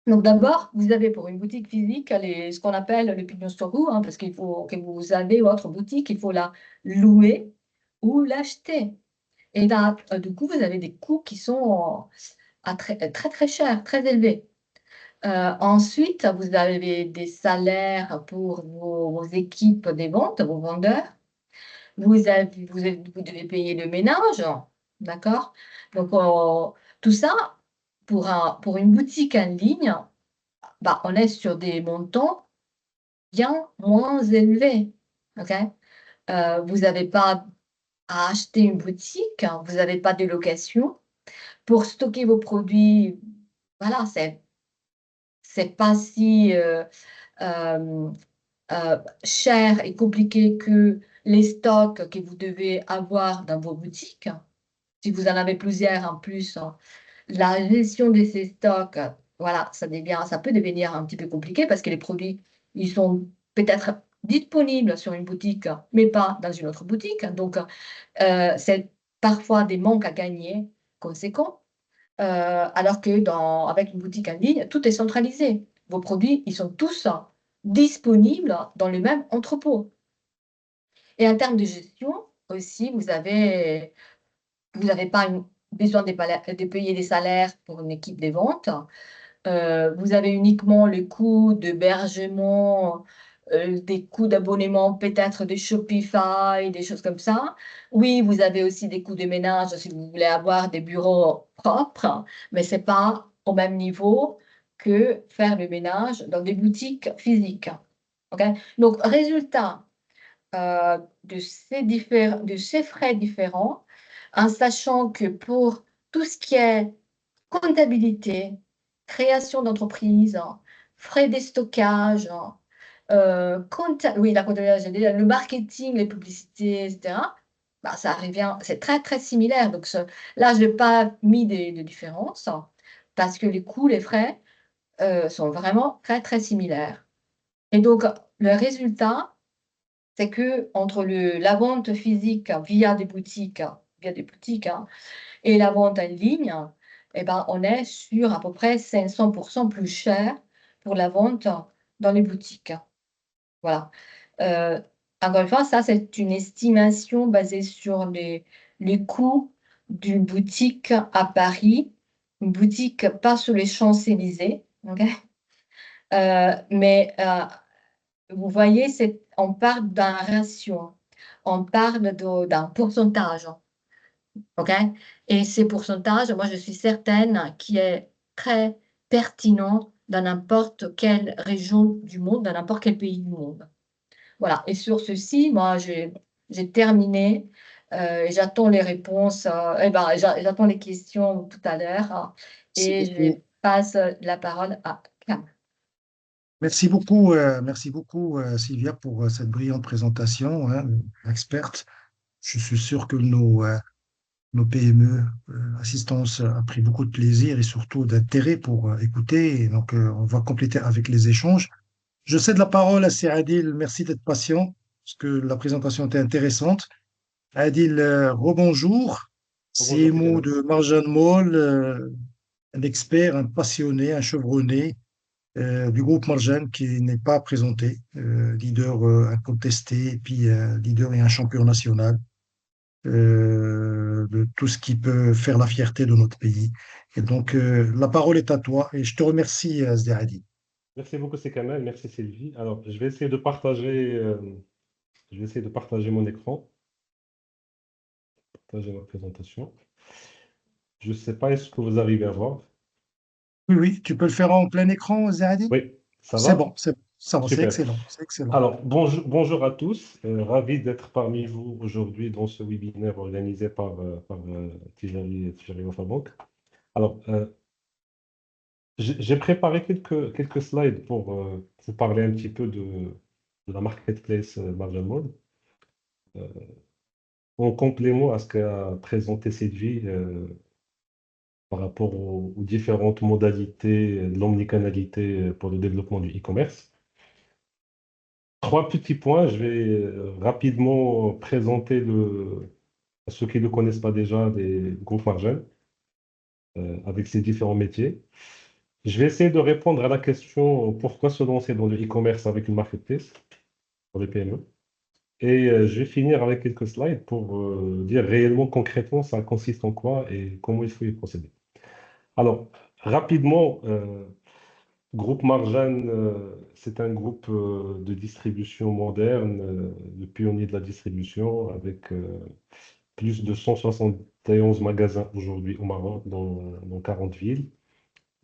Donc d'abord, vous avez pour une boutique physique ce qu'on appelle le pignon sur rue, hein, parce qu'il faut que vous avez votre boutique, il faut la louer ou l'acheter. Et là, du coup, vous avez des coûts qui sont très, très chers, très élevés. Ensuite, vous avez des salaires pour vos équipes des ventes, vos vendeurs. Vous devez payer le ménage, d'accord? Donc, tout ça, pour une boutique en ligne, bah, on est sur des montants bien moins élevés, OK? Vous n'avez pas à acheter une boutique, hein, vous n'avez pas de location. Pour stocker vos produits, voilà, c'est pas si, hem, cher et compliqué que les stocks que vous devez avoir dans vos boutiques. Si vous en avez plusieurs en plus, hein, la gestion de ces stocks, voilà, ça peut devenir un petit peu compliqué parce que les produits, ils sont peut-être disponibles sur une boutique, mais pas dans une autre boutique. Donc, c'est parfois des manques à gagner conséquents, alors que avec une boutique en ligne, tout est centralisé. Vos produits, ils sont tous disponibles dans le même entrepôt. Et en termes de gestion aussi, vous n'avez pas besoin de payer des salaires pour une équipe des ventes. Vous avez uniquement le coût d'hébergement, des coûts d'abonnement, peut-être de Shopify, des choses comme ça. Oui, vous avez aussi des coûts de ménage si vous voulez avoir des bureaux propres, mais ce n'est pas au même niveau que faire le ménage dans des boutiques physiques. OK? Donc, résultat, de ces frais différents, en sachant que pour tout ce qui est comptabilité, création d'entreprise, frais de stockage, oui, la comptabilité, j'ai dit, le marketing, les publicités, etc., bah, ça revient, c'est très, très similaire. Donc, là, je n'ai pas mis de différence parce que les coûts, les frais sont vraiment très, très similaires. Et donc, le résultat, c'est que entre la vente physique via des boutiques, hein, et la vente en ligne, eh ben, on est sur à peu près 500% plus cher pour la vente dans les boutiques. Voilà. Encore une fois, ça, c'est une estimation basée sur les coûts d'une boutique à Paris, une boutique pas sur les Champs-Élysées, OK? Mais vous voyez, on parle d'un ratio, on parle d'un pourcentage, OK? Et ces pourcentages, moi, je suis certaine qu'il est très pertinent dans n'importe quelle région du monde, dans n'importe quel pays du monde. Voilà. Et sur ceci, moi, j'ai terminé. Et j'attends les réponses. J'attends les questions tout à l'heure, hein, Merci et je beaucoup. passe la parole à Cam. Merci beaucoup, Sylvia, pour cette brillante présentation, hein, experte. Je suis sûr que nos PME assistance a pris beaucoup de plaisir et surtout d'intérêt pour écouter. Et donc, on va compléter avec les échanges. Je cède la parole à Sir Adil. Merci d'être patient, parce que la présentation était intéressante. Adil, rebonjour. Bonjour, c'est CMO Kamel. de Marjan Mall, un expert, un passionné, un chevronné du groupe Marjan qui n'est pas présenté, leader incontesté, et puis leader et un champion national de tout ce qui peut faire la fierté de notre pays. Et donc, la parole est à toi et je te remercie, Zdehadi. Merci beaucoup, c'est Kamel. Merci, Sylvie. Alors, je vais essayer de partager mon écran, partager ma présentation. Je ne sais pas, est-ce que vous arrivez à voir? Oui, oui, tu peux le faire en plein écran, Zdehadi? Oui, ça C'est va? bon, ça va, c'est Super. excellent, c'est excellent. Alors, bonjour à tous. Ravi d'être parmi vous aujourd'hui dans ce webinaire organisé par Tijari Wafa Bank. Alors, j'ai préparé quelques slides pour vous parler un petit peu de la marketplace Marjan Mall. En complément à ce qu'a présenté Sylvie par rapport aux différentes modalités de l'omnicanalité pour le développement du e-commerce. Trois petits points. Je vais rapidement présenter à ceux qui ne connaissent pas déjà les groupes Margin avec ses différents métiers. Je vais essayer de répondre à la question pourquoi se lancer dans le e-commerce avec une marketplace pour les PME. Et je vais finir avec quelques slides pour dire réellement, concrètement, ça consiste en quoi et comment il faut y procéder. Alors, rapidement, Groupe Marjan, c'est un groupe de distribution moderne, de pionnier de la distribution, avec plus de 171 magasins aujourd'hui au Maroc, dans 40 villes.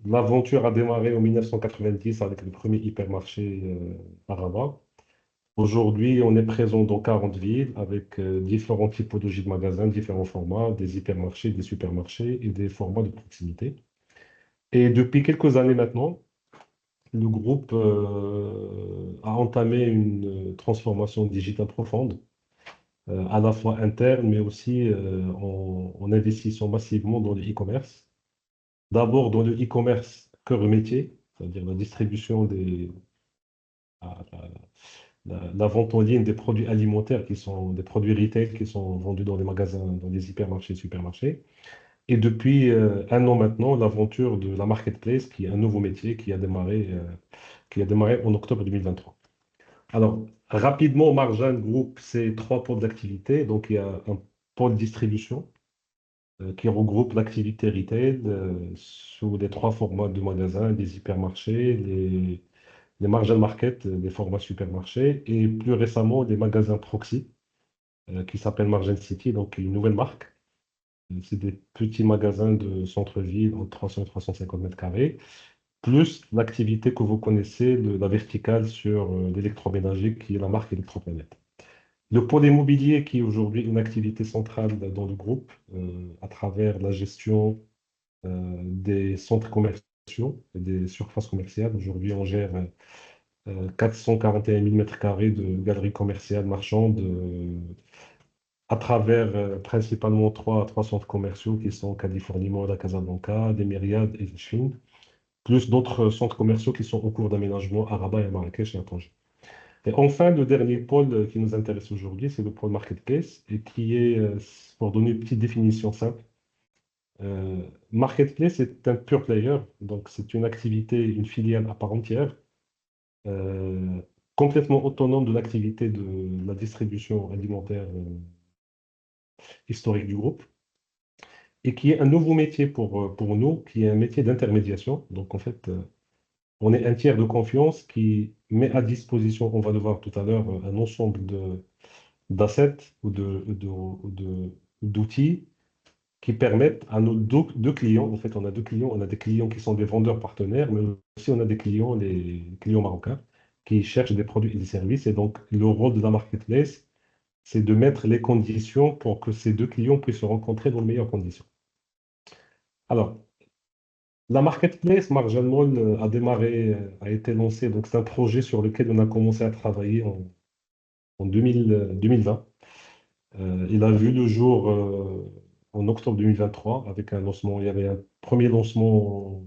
L'aventure a démarré en 1990 avec le premier hypermarché à Rabat. Aujourd'hui, on est présent dans 40 villes avec différentes typologies de magasins, différents formats, des hypermarchés, des supermarchés et des formats de proximité. Et depuis quelques années maintenant, le groupe a entamé une transformation digitale profonde, à la fois interne, mais aussi en investissant massivement dans le e-commerce. D'abord dans le e-commerce cœur de métier, c'est-à-dire la distribution la vente en ligne des produits alimentaires qui sont des produits retail qui sont vendus dans les magasins, dans les hypermarchés, supermarchés. Et depuis un an maintenant, l'aventure de la marketplace, qui est un nouveau métier qui a démarré en octobre 2023. Alors, rapidement, Marjan Group, c'est trois pôles d'activité. Donc, il y a un pôle distribution qui regroupe l'activité retail sous les trois formats de magasins, les hypermarchés, les Marjan Market, les formats supermarchés, et plus récemment, les magasins proxy qui s'appellent Marjan City, donc une nouvelle marque. C'est des petits magasins de centre-ville entre 300 et 350 mètres carrés, plus l'activité que vous connaissez, la verticale sur l'électroménager qui est la marque Electroplanète. Le pôle immobilier, qui est aujourd'hui une activité centrale dans le groupe, à travers la gestion des centres commerciaux et des surfaces commerciales. Aujourd'hui, on gère 441 000 mètres carrés de galeries commerciales marchandes à travers principalement trois centres commerciaux qui sont Californie Mall à Casablanca, des Myriades et Chine, plus d'autres centres commerciaux qui sont en cours d'aménagement à Rabat et à Marrakech et à Tanger. Et enfin, le dernier pôle qui nous intéresse aujourd'hui, c'est le pôle Marketplace, et qui est, pour donner une petite définition simple, Marketplace est un pure player, donc c'est une activité, une filiale à part entière, euh, complètement autonome de l'activité de la distribution alimentaire historique du groupe, et qui est un nouveau métier pour nous, qui est un métier d'intermédiation. Donc en fait, on est un tiers de confiance qui met à disposition, on va le voir tout à l'heure, un ensemble d'assets ou d'outils qui permettent à nos deux clients, en fait, on a deux clients, on a des clients qui sont des vendeurs partenaires, mais aussi on a des clients, les clients marocains, qui cherchent des produits et des services. Et donc, le rôle de la marketplace, c'est de mettre les conditions pour que ces deux clients puissent se rencontrer dans les meilleures conditions. Alors, la marketplace, Marjan Mall, a démarré, a été lancée, donc c'est un projet sur lequel on a commencé à travailler en 2020. Il a vu le jour en octobre 2023 avec un lancement. Il y avait un premier lancement,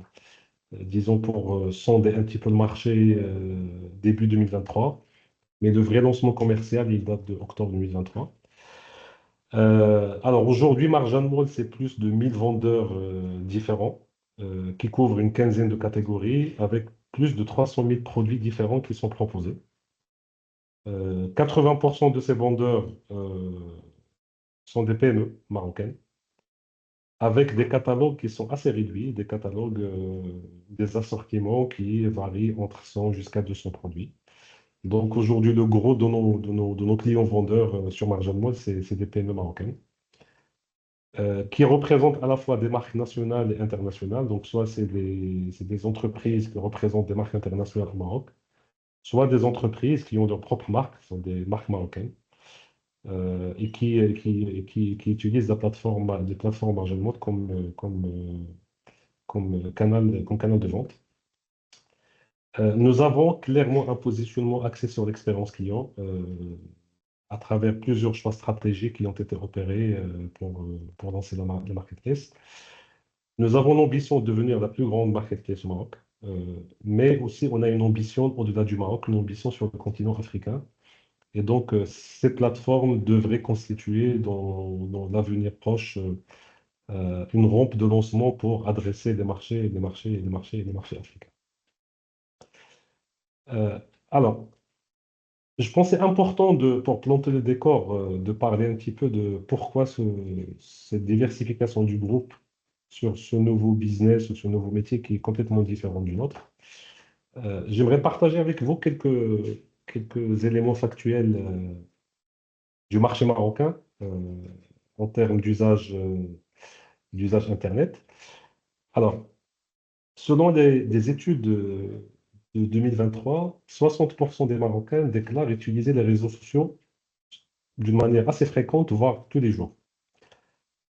disons, pour sonder un petit peu le marché début 2023. Mais le vrai lancement commercial, il date de octobre 2023. Alors aujourd'hui, Marjan Mall, c'est plus de 1000 vendeurs différents qui couvrent une quinzaine de catégories avec plus de 300 000 produits différents qui sont proposés. 80% de ces vendeurs sont des PME marocaines, avec des catalogues qui sont assez réduits, des catalogues, des assortiments qui varient entre 100 jusqu'à 200 produits. Donc aujourd'hui, le gros de nos clients vendeurs sur Marjan Mall, c'est des PME marocaines, qui représentent à la fois des marques nationales et internationales. Donc soit c'est des entreprises qui représentent des marques internationales au Maroc, soit des entreprises qui ont leurs propres marques, ce sont des marques marocaines. Et qui utilisent des plateformes Marjan Mall comme canal de vente. Nous avons clairement un positionnement axé sur l'expérience client à travers plusieurs choix stratégiques qui ont été opérés pour lancer la marketplace. Nous avons l'ambition de devenir la plus grande marketplace au Maroc, mais aussi on a une ambition au-delà du Maroc, une ambition sur le continent africain. Et donc, ces plateformes devraient constituer dans l'avenir proche une rampe de lancement pour adresser les marchés, les marchés, les marchés, les marchés africains. Euh, alors, je pense que c'est important pour planter le décor, de parler un petit peu de pourquoi cette diversification du groupe sur ce nouveau business ou ce nouveau métier qui est complètement différent du nôtre. J'aimerais partager avec vous quelques éléments factuels du marché marocain en termes d'usage Internet. Alors, selon des études de 2023, 60% des Marocains déclarent utiliser les réseaux sociaux d'une manière assez fréquente, voire tous les jours.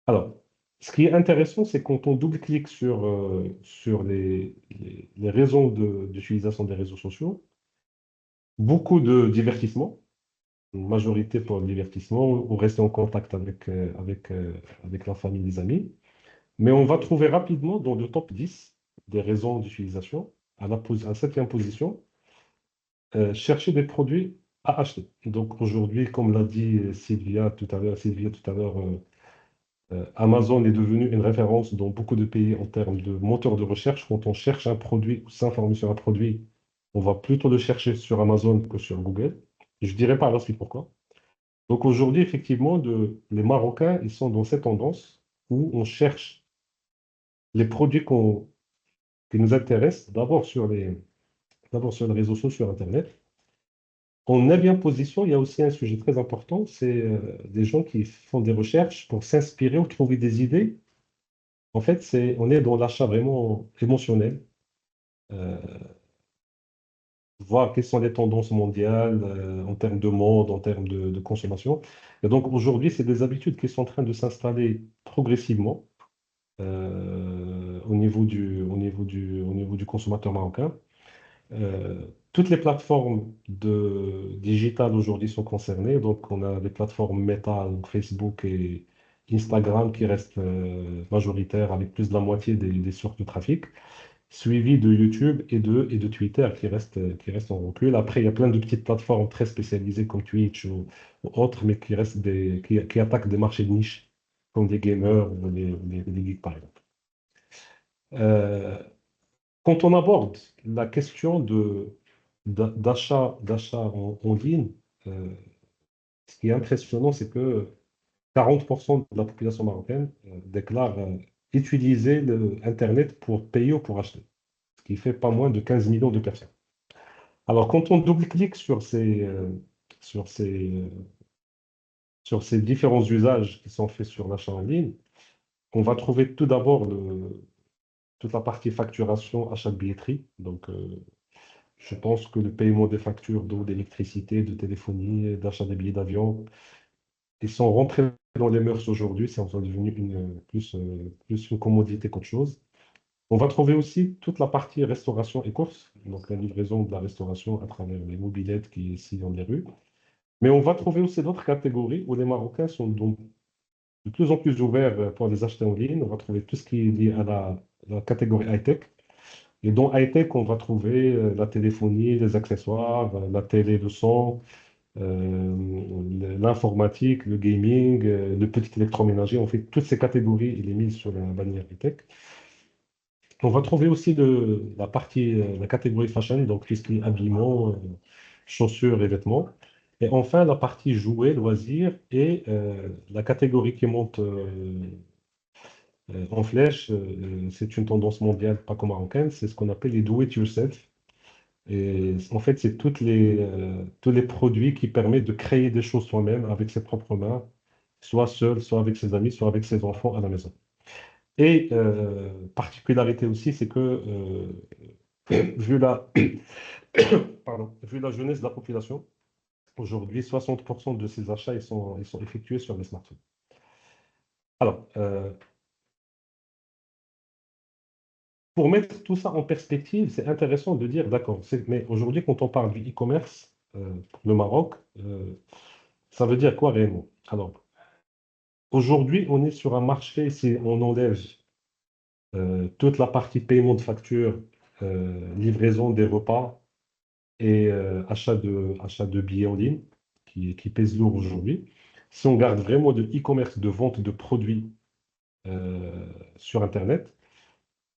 Alors, ce qui est intéressant, c'est quand on double-clique sur les raisons d'utilisation des réseaux sociaux, beaucoup de divertissement, une majorité pour le divertissement, ou rester en contact avec la famille, les amis. Mais on va trouver rapidement dans le top 10 des raisons d'utilisation, à la 7e position, chercher des produits à acheter. Donc aujourd'hui, comme l'a dit Sylvia tout à l'heure, Amazon est devenu une référence dans beaucoup de pays en termes de moteur de recherche. Quand on cherche un produit ou s'informer sur un produit, on va plutôt le chercher sur Amazon que sur Google. Je dirais par la suite pourquoi. Donc aujourd'hui, effectivement, les Marocains, ils sont dans cette tendance où on cherche les produits qui nous intéressent d'abord sur les réseaux sociaux, sur Internet. En 9e position, il y a aussi un sujet très important, c'est des gens qui font des recherches pour s'inspirer ou trouver des idées. En fait, on est dans l'achat vraiment émotionnel. Euh, voir quelles sont les tendances mondiales en termes de mode, en termes de consommation. Et donc aujourd'hui, c'est des habitudes qui sont en train de s'installer progressivement au niveau du consommateur marocain. Toutes les plateformes digitales aujourd'hui sont concernées. Donc, on a des plateformes Meta, donc Facebook et Instagram qui restent majoritaires avec plus de la moitié des sources de trafic, suivi de YouTube et de Twitter qui restent en recul. Après, il y a plein de petites plateformes très spécialisées comme Twitch ou autres, mais qui attaquent des marchés de niche, comme des gamers ou les geeks, par exemple. Euh, Quand on aborde la question d'achat en ligne, euh, ce qui est impressionnant, c'est que 40% de la population marocaine déclare utiliser Internet pour payer ou pour acheter, ce qui fait pas moins de 15 millions de personnes. Alors, quand on double-clique sur ces, euh, sur ces différents usages qui sont faits sur l'achat en ligne, on va trouver tout d'abord toute la partie facturation, achat de billetterie. Donc, je pense que le paiement des factures d'eau, d'électricité, de téléphonie, d'achat des billets d'avion, ils sont rentrés dans les mœurs aujourd'hui, c'est devenu plus une commodité qu'autre chose. On va trouver aussi toute la partie restauration et courses, donc la livraison de la restauration à travers les mobylettes qui sillonnent les rues. Mais on va trouver aussi d'autres catégories où les Marocains sont donc de plus en plus ouverts pour les acheter en ligne. On va trouver tout ce qui est lié à la catégorie high-tech. Et dans high-tech, on va trouver la téléphonie, les accessoires, la télé de son, l'informatique, le gaming, le petit électroménager. On fait toutes ces catégories, il est mis sur la bannière high-tech. On va trouver aussi la catégorie fashion, donc tout ce qui est habillement, chaussures et vêtements. Et enfin, la partie jouets, loisirs et la catégorie qui monte en flèche, c'est une tendance mondiale, pas comme marocaine, c'est ce qu'on appelle les do-it-yourself. Et en fait, c'est tous les produits qui permettent de créer des choses soi-même avec ses propres mains, soit seul, soit avec ses amis, soit avec ses enfants à la maison. Et particularité aussi, c'est que vu la, vu la jeunesse de la population, aujourd'hui, 60% de ces achats ils sont effectués sur les smartphones. Alors, pour mettre tout ça en perspective, c'est intéressant de dire, d'accord, mais aujourd'hui, quand on parle du e-commerce, pour le Maroc, ça veut dire quoi réellement? Alors, aujourd'hui, on est sur un marché, si on enlève toute la partie paiement de factures, livraison des repas et achat de billets en ligne, qui pèse lourd aujourd'hui. Si on garde vraiment de e-commerce, de vente de produits sur Internet,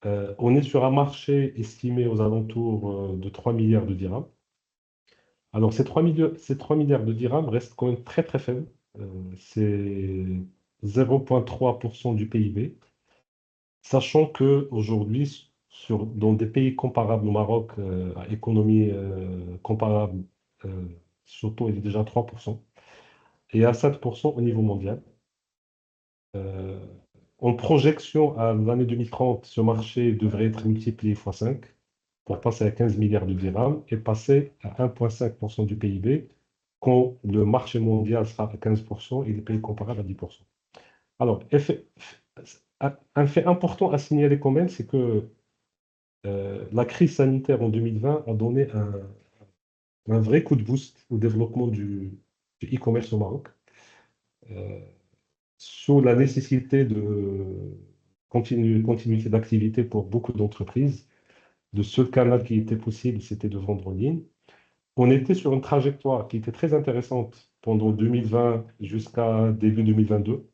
on est sur un marché estimé aux alentours de 3 milliards de dirhams. Alors, ces 3 milliards de dirhams restent quand même très très faibles. C'est 0,3% du PIB, sachant qu'aujourd'hui, dans des pays comparables au Maroc, à économie comparable, ce taux est déjà 3% et à 7% au niveau mondial. Euh, En projection à l'année 2030, ce marché devrait être multiplié fois 5 pour passer à 15 milliards de dirhams et passer à 1,5% du PIB quand le marché mondial sera à 15% et les pays comparables à 10%. Alors, un fait important à signaler quand même, c'est que la crise sanitaire en 2020 a donné un vrai coup de boost au développement du e-commerce au Maroc, euh, sous la nécessité de continuité d'activité pour beaucoup d'entreprises. Le seul canal qui était possible, c'était de vendre en ligne. On était sur une trajectoire qui était très intéressante pendant 2020 jusqu'à début 2022,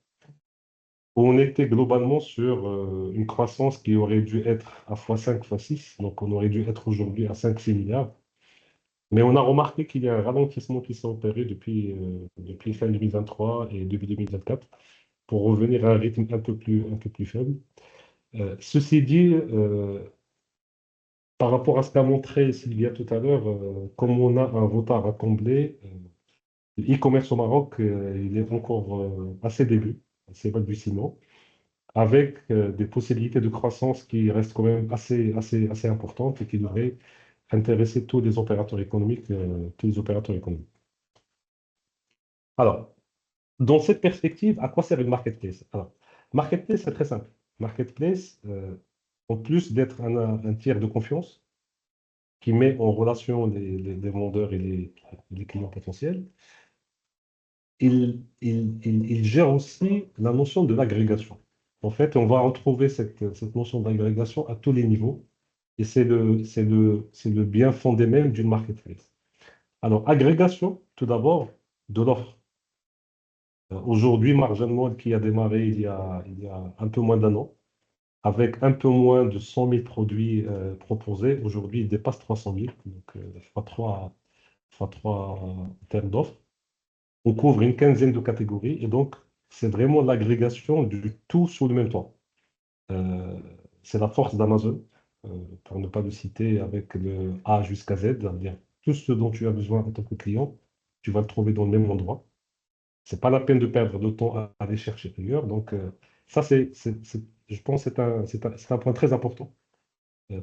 où on était globalement sur une croissance qui aurait dû être à x5, x6, donc on aurait dû être aujourd'hui à 5-6 milliards. Mais on a remarqué qu'il y a un ralentissement qui s'est opéré depuis fin 2023 et début 2024 pour revenir à un rythme un peu plus faible. Ceci dit, par rapport à ce qu'a montré Sylvia tout à l'heure, comme on a un retard à combler, le e-commerce au Maroc, il est encore à ses débuts, à ses balbutiements, avec des possibilités de croissance qui restent quand même assez importantes et qui devraient intéresser tous les opérateurs économiques, tous les opérateurs économiques. Alors, dans cette perspective, à quoi sert une marketplace? Alors, marketplace, c'est très simple. Marketplace, en plus d'être un tiers de confiance qui met en relation les vendeurs et les clients potentiels, il gère aussi la notion de l'agrégation. En fait, on va retrouver cette notion d'agrégation à tous les niveaux et c'est le bien fondé même d'une marketplace. Alors, agrégation, tout d'abord, de l'offre. Aujourd'hui, Marjane qui a démarré il y a un peu moins d'un an, avec un peu moins de 100 000 produits proposés. Aujourd'hui, il dépasse 300 000, donc fois 3 en termes d'offres. On couvre une quinzaine de catégories et donc c'est vraiment l'agrégation du tout sous le même toit. Euh, c'est la force d'Amazon, euh, pour ne pas le citer avec le A jusqu'à Z, c'est-à-dire tout ce dont tu as besoin en tant que client, tu vas le trouver dans le même endroit. C'est pas la peine de perdre de temps à aller chercher ailleurs. Donc, ça, je pense que c'est un point très important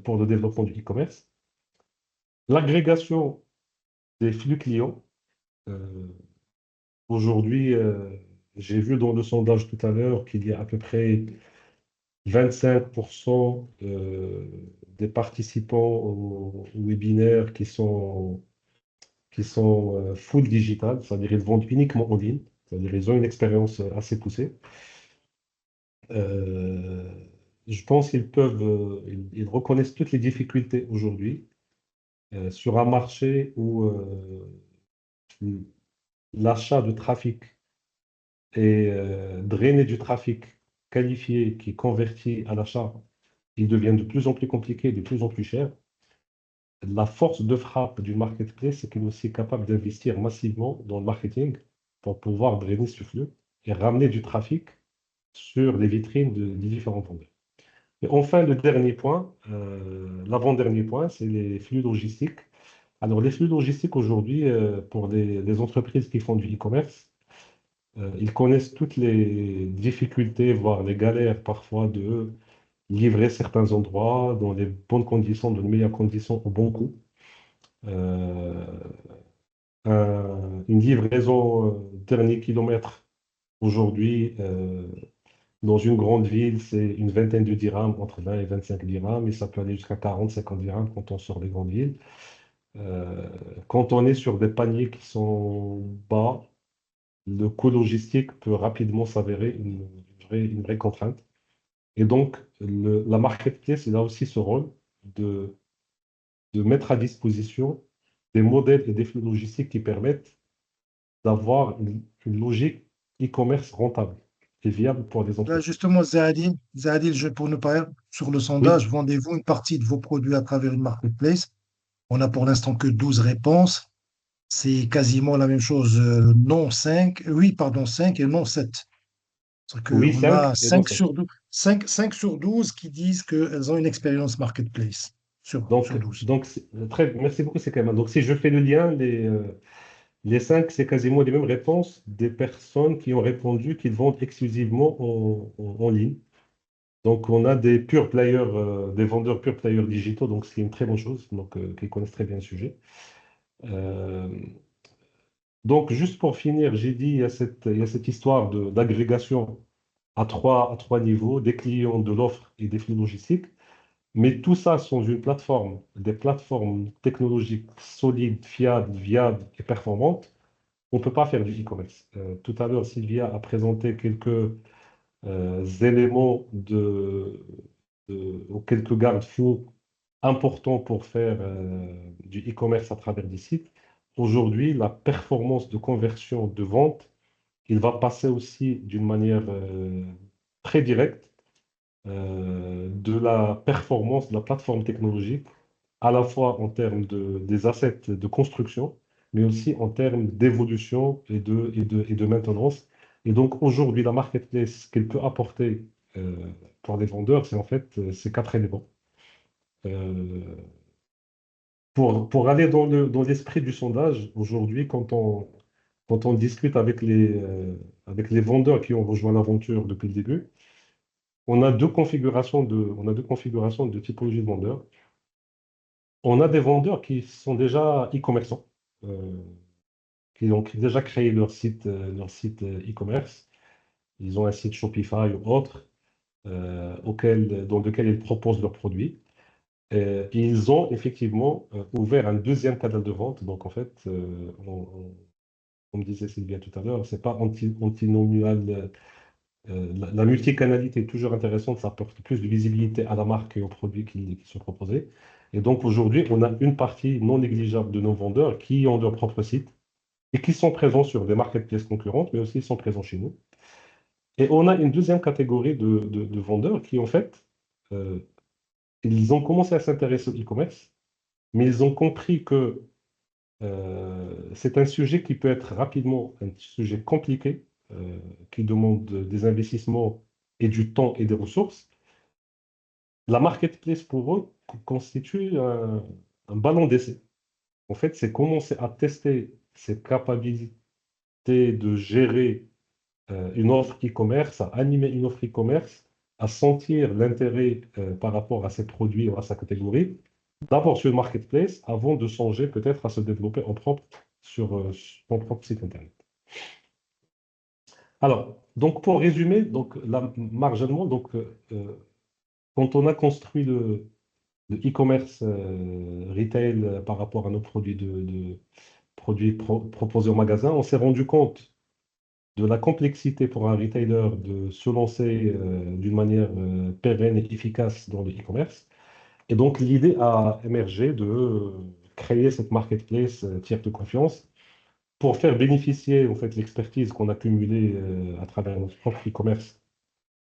pour le développement du e-commerce. L'agrégation des flux clients. euh, Aujourd'hui, j'ai vu dans le sondage tout à l'heure qu'il y a à peu près 25% des participants au webinaire qui sont full digital, c'est-à-dire ils vendent uniquement en ligne, c'est-à-dire ils ont une expérience assez poussée. Euh, je pense qu'ils reconnaissent toutes les difficultés aujourd'hui sur un marché où l'achat de trafic et drainer du trafic qualifié qui convertit à l'achat, il devient de plus en plus compliqué, de plus en plus cher. La force de frappe du marketplace, c'est qu'il est aussi capable d'investir massivement dans le marketing pour pouvoir drainer ce flux et ramener du trafic sur les vitrines des différents vendeurs. Et enfin, le dernier point, l'avant-dernier point, c'est les flux logistiques. Alors, les flux logistiques aujourd'hui, pour les entreprises qui font du e-commerce, ils connaissent toutes les difficultés, voire les galères parfois de livrer certains endroits dans les bonnes conditions, dans les meilleures conditions, au bon coût. Euh, une livraison dernier kilomètre aujourd'hui, dans une grande ville, c'est une vingtaine de dirhams, entre 20 et 25 dirhams, et ça peut aller jusqu'à 40, 50 dirhams quand on sort des grandes villes. Euh, Quand on est sur des paniers qui sont bas, le coût logistique peut rapidement s'avérer une vraie contrainte. Et donc, la marketplace, il a aussi ce rôle de, de mettre à disposition des modèles et des flux logistiques qui permettent d'avoir une logique e-commerce rentable et viable pour les Là, entreprises. justement, Zahadil, pour nous parler sur le Oui, sondage, vendez-vous une partie de vos produits à travers une marketplace? On a pour l'instant que 12 réponses. C'est quasiment la même chose. Non 5, oui, pardon, 5 et non 7. C'est-à-dire oui, qu'on a 5 et non 5 7. sur 12, 5 sur 12 qui disent qu'elles ont une expérience marketplace sur Donc, 12. merci beaucoup, c'est quand même. Donc, si je fais le lien, les 5, c'est quasiment les mêmes réponses des personnes qui ont répondu qu'ils vendent exclusivement en ligne. Donc, on a des pure players, des vendeurs pure players digitaux, donc c'est une très bonne chose, donc qui connaissent très bien le sujet. Euh, donc, juste pour finir, j'ai dit, il y a cette histoire d'agrégation à trois niveaux, des clients, de l'offre et des flux logistiques. Mais tout ça sont une plateforme, des plateformes technologiques solides, fiables, viables et performantes. On ne peut pas faire du e-commerce. Tout à l'heure, Sylvia a présenté quelques éléments ou quelques garde-fous importants pour faire du e-commerce à travers des sites. Aujourd'hui, la performance de conversion de vente, il va passer aussi d'une manière très directe de la performance de la plateforme technologique, à la fois en termes des assets de construction, mais aussi en termes d'évolution et de maintenance. Et donc aujourd'hui, la marketplace, ce qu'elle peut apporter pour les vendeurs, c'est en fait ces quatre éléments. Euh, pour aller dans l'esprit du sondage, aujourd'hui, quand on discute avec les vendeurs qui ont rejoint l'aventure depuis le début, on a deux configurations de typologie de vendeurs. On a des vendeurs qui sont déjà e-commerçants, euh, qui ont déjà créé leur site e-commerce. Ils ont un site Shopify ou autre dans lequel ils proposent leurs produits. Ils ont effectivement ouvert un deuxième canal de vente. Donc, en fait, comme disait Sylvia tout à l'heure, c'est pas antinomial. La multicanalité est toujours intéressante, ça apporte plus de visibilité à la marque et aux produits qui sont proposés. Et donc, aujourd'hui, on a une partie non négligeable de nos vendeurs qui ont leur propre site et qui sont présents sur des marketplaces concurrentes, mais aussi sont présents chez nous. Et on a une deuxième catégorie de vendeurs qui, en fait, euh, ils ont commencé à s'intéresser au e-commerce, mais ils ont compris que c'est un sujet qui peut être rapidement un sujet compliqué, qui demande des investissements et du temps et des ressources. La marketplace pour eux constitue un ballon d'essai. En fait, c'est commencer à tester ses capacités de gérer une offre e-commerce, à animer une offre e-commerce, à sentir l'intérêt par rapport à ses produits ou à sa catégorie, d'abord sur le marketplace, avant de songer peut-être à se développer en propre sur son propre site Internet. Alors, donc pour résumer, donc, marginalement, quand on a construit le e-commerce retail par rapport à nos produits, produits proposés au magasin, on s'est rendu compte de la complexité pour un retailer de se lancer d'une manière pérenne et efficace dans le e-commerce. Et donc, l'idée a émergé de créer cette marketplace tiers de confiance pour faire bénéficier en fait, l'expertise qu'on a cumulée à travers notre propre e-commerce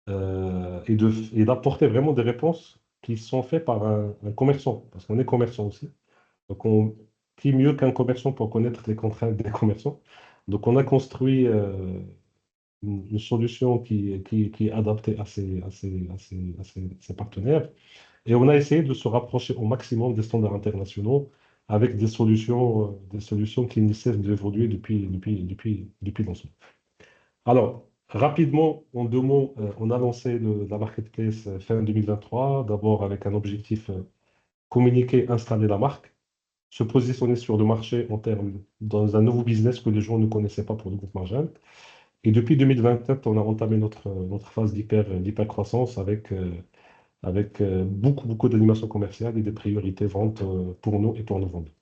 et d'apporter vraiment des réponses qui sont faites par un commerçant, parce qu'on est commerçant aussi. Donc, qui mieux qu'un commerçant pour connaître les contraintes des commerçants? Donc, on a construit une solution qui est adaptée à ces partenaires. Et on a essayé de se rapprocher au maximum des standards internationaux avec des solutions qui ne cessent d'évoluer depuis longtemps. Alors, rapidement, en 2 mots, on a lancé la marketplace fin 2023, d'abord avec un objectif communiquer, installer la marque, se positionner sur le marché dans un nouveau business que les gens ne connaissaient pas pour le groupe Marjane. Et depuis 2024, on a entamé notre phase d'hypercroissance avec beaucoup d'animation commerciale et des priorités ventes pour nous et pour nos vendeurs.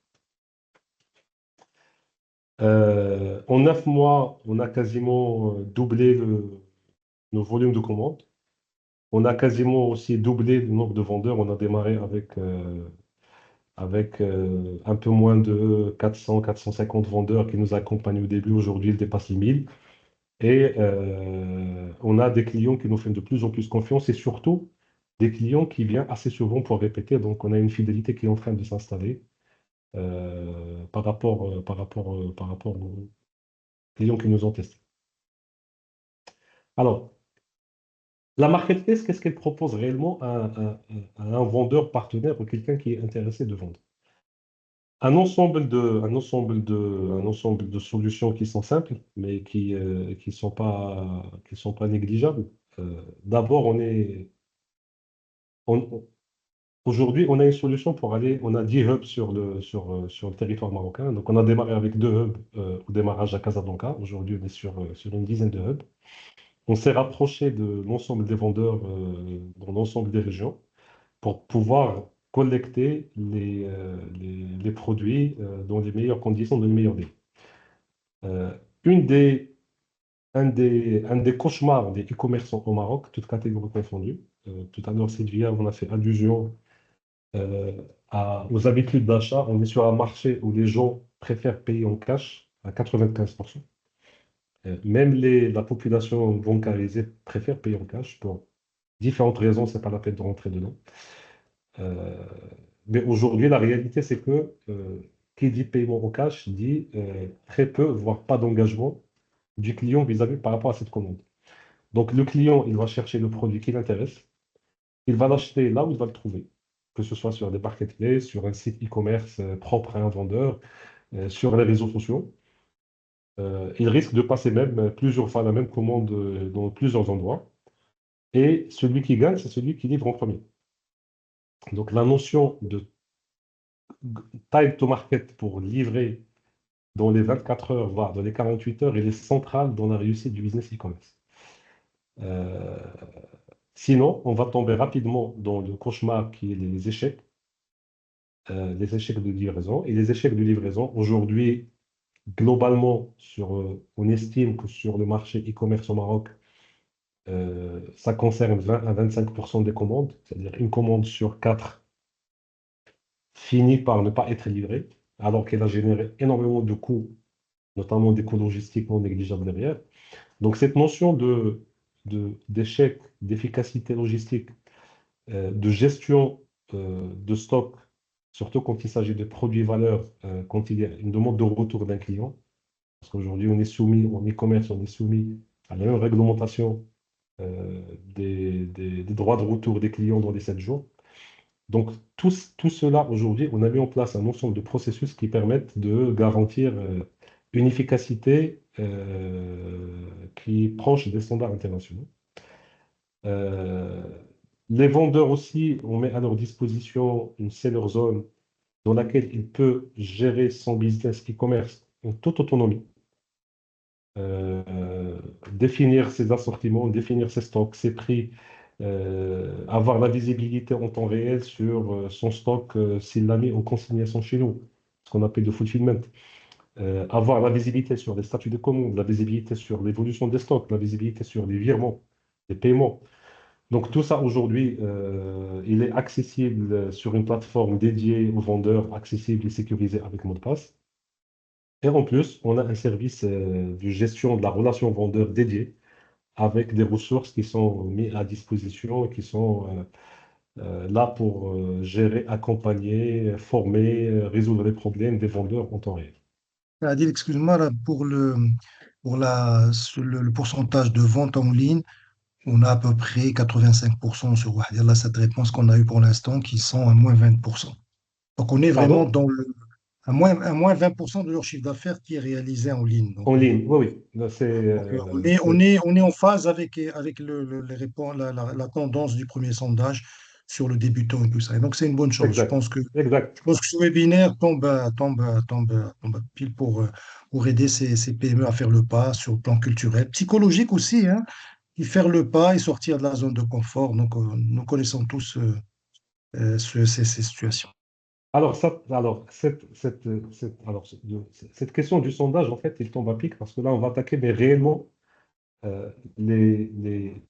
En 9 mois, on a quasiment doublé nos volumes de commandes. On a quasiment aussi doublé le nombre de vendeurs. On a démarré avec un peu moins de 400-450 vendeurs qui nous accompagnent au début. Aujourd'hui, ils dépassent les 1000. Et on a des clients qui nous font de plus en plus confiance et surtout des clients qui viennent assez souvent pour répéter. Donc, on a une fidélité qui est en train de s'installer par rapport aux clients qui nous ont testés. Alors, la marketplace, qu'est-ce qu'elle propose réellement à un vendeur partenaire ou quelqu'un qui est intéressé de vendre? Un ensemble de solutions qui sont simples, mais qui sont pas négligeables. D'abord, on- aujourd'hui, on a une solution pour aller, on a 10 hubs sur le territoire marocain. Donc, on a démarré avec 2 hubs au démarrage à Casablanca. Aujourd'hui, on est sur une dizaine de hubs. On s'est rapproché de l'ensemble des vendeurs dans l'ensemble des régions pour pouvoir collecter les produits dans les meilleures conditions, dans les meilleurs délais. Euh, une des, un des cauchemars des e-commerçants au Maroc, toutes catégories confondues, tout à l'heure, Sylvia, on a fait allusion aux habitudes d'achat. On est sur un marché où les gens préfèrent payer en cash à 95%. Même la population bancarisée préfère payer en cash pour différentes raisons, ce n'est pas la peine de rentrer dedans. Euh, mais aujourd'hui, la réalité, c'est que qui dit paiement en cash dit très peu, voire pas d'engagement du client vis-à-vis par rapport à cette commande. Donc, le client, il va chercher le produit qui l'intéresse, il va l'acheter là où il va le trouver, que ce soit sur des marketplaces, sur un site e-commerce propre à un vendeur, sur les réseaux sociaux. Il risque de passer même plusieurs fois la même commande dans plusieurs endroits. Et celui qui gagne, c'est celui qui livre en premier. Donc la notion time to market pour livrer dans les 24 heures, voire dans les 48 heures, il est central dans la réussite du business e-commerce. Euh, Sinon, on va tomber rapidement dans le cauchemar qui est les échecs de livraison. Et les échecs de livraison, aujourd'hui, globalement, on estime que sur le marché e-commerce au Maroc, ça concerne 20 à 25% des commandes, c'est-à-dire une commande sur quatre finit par ne pas être livrée, alors qu'elle a généré énormément de coûts, notamment des coûts logistiques non négligeables derrière. Donc cette notion d'échec, d'efficacité logistique, de gestion de stock, surtout quand il s'agit de produits valeurs, quand il y a une demande de retour d'un client, parce qu'aujourd'hui on est soumis, en e-commerce, on est soumis à la même réglementation des droits de retour des clients dans les 7 jours. Donc, tout cela, aujourd'hui, on a mis en place un ensemble de processus qui permettent de garantir une efficacité qui est proche des standards internationaux. Euh, les vendeurs aussi, on met à leur disposition une seller zone dans laquelle il peut gérer son business e-commerce en toute autonomie. Définir ses assortiments, définir ses stocks, ses prix, avoir la visibilité en temps réel sur son stock s'il l'a mis en consignation chez nous, ce qu'on appelle le fulfillment. Avoir la visibilité sur les statuts de commande, la visibilité sur l'évolution des stocks, la visibilité sur les virements, les paiements. Donc tout ça aujourd'hui, il est accessible sur une plateforme dédiée aux vendeurs, accessible et sécurisé avec mot de passe. Et en plus, on a un service de gestion de la relation vendeur dédié avec des ressources qui sont mises à disposition et qui sont là pour gérer, accompagner, former, résoudre les problèmes des vendeurs en temps réel. Adil, excuse-moi, là, le pourcentage de vente en ligne, on a à peu près 85% sur Wahdia, cette réponse qu'on a eue pour l'instant, qui sont à moins 20%. Donc, on est vraiment Pardon? dans à moins 20% de leur chiffre d'affaires qui est réalisé en ligne. En ligne, oui, oui. Là, On est en phase avec la tendance du premier sondage sur le débutant et tout ça. Et donc, c'est une bonne chose. exact. Je Exact. pense que ce webinaire tombe pile pour aider ces PME à faire le pas sur le plan culturel, psychologique aussi, hein, y faire le pas et sortir de la zone de confort. Donc, nous connaissons tous ces situations. Alors, cette question du sondage, en fait, il tombe à pic parce que là, on va attaquer mais réellement les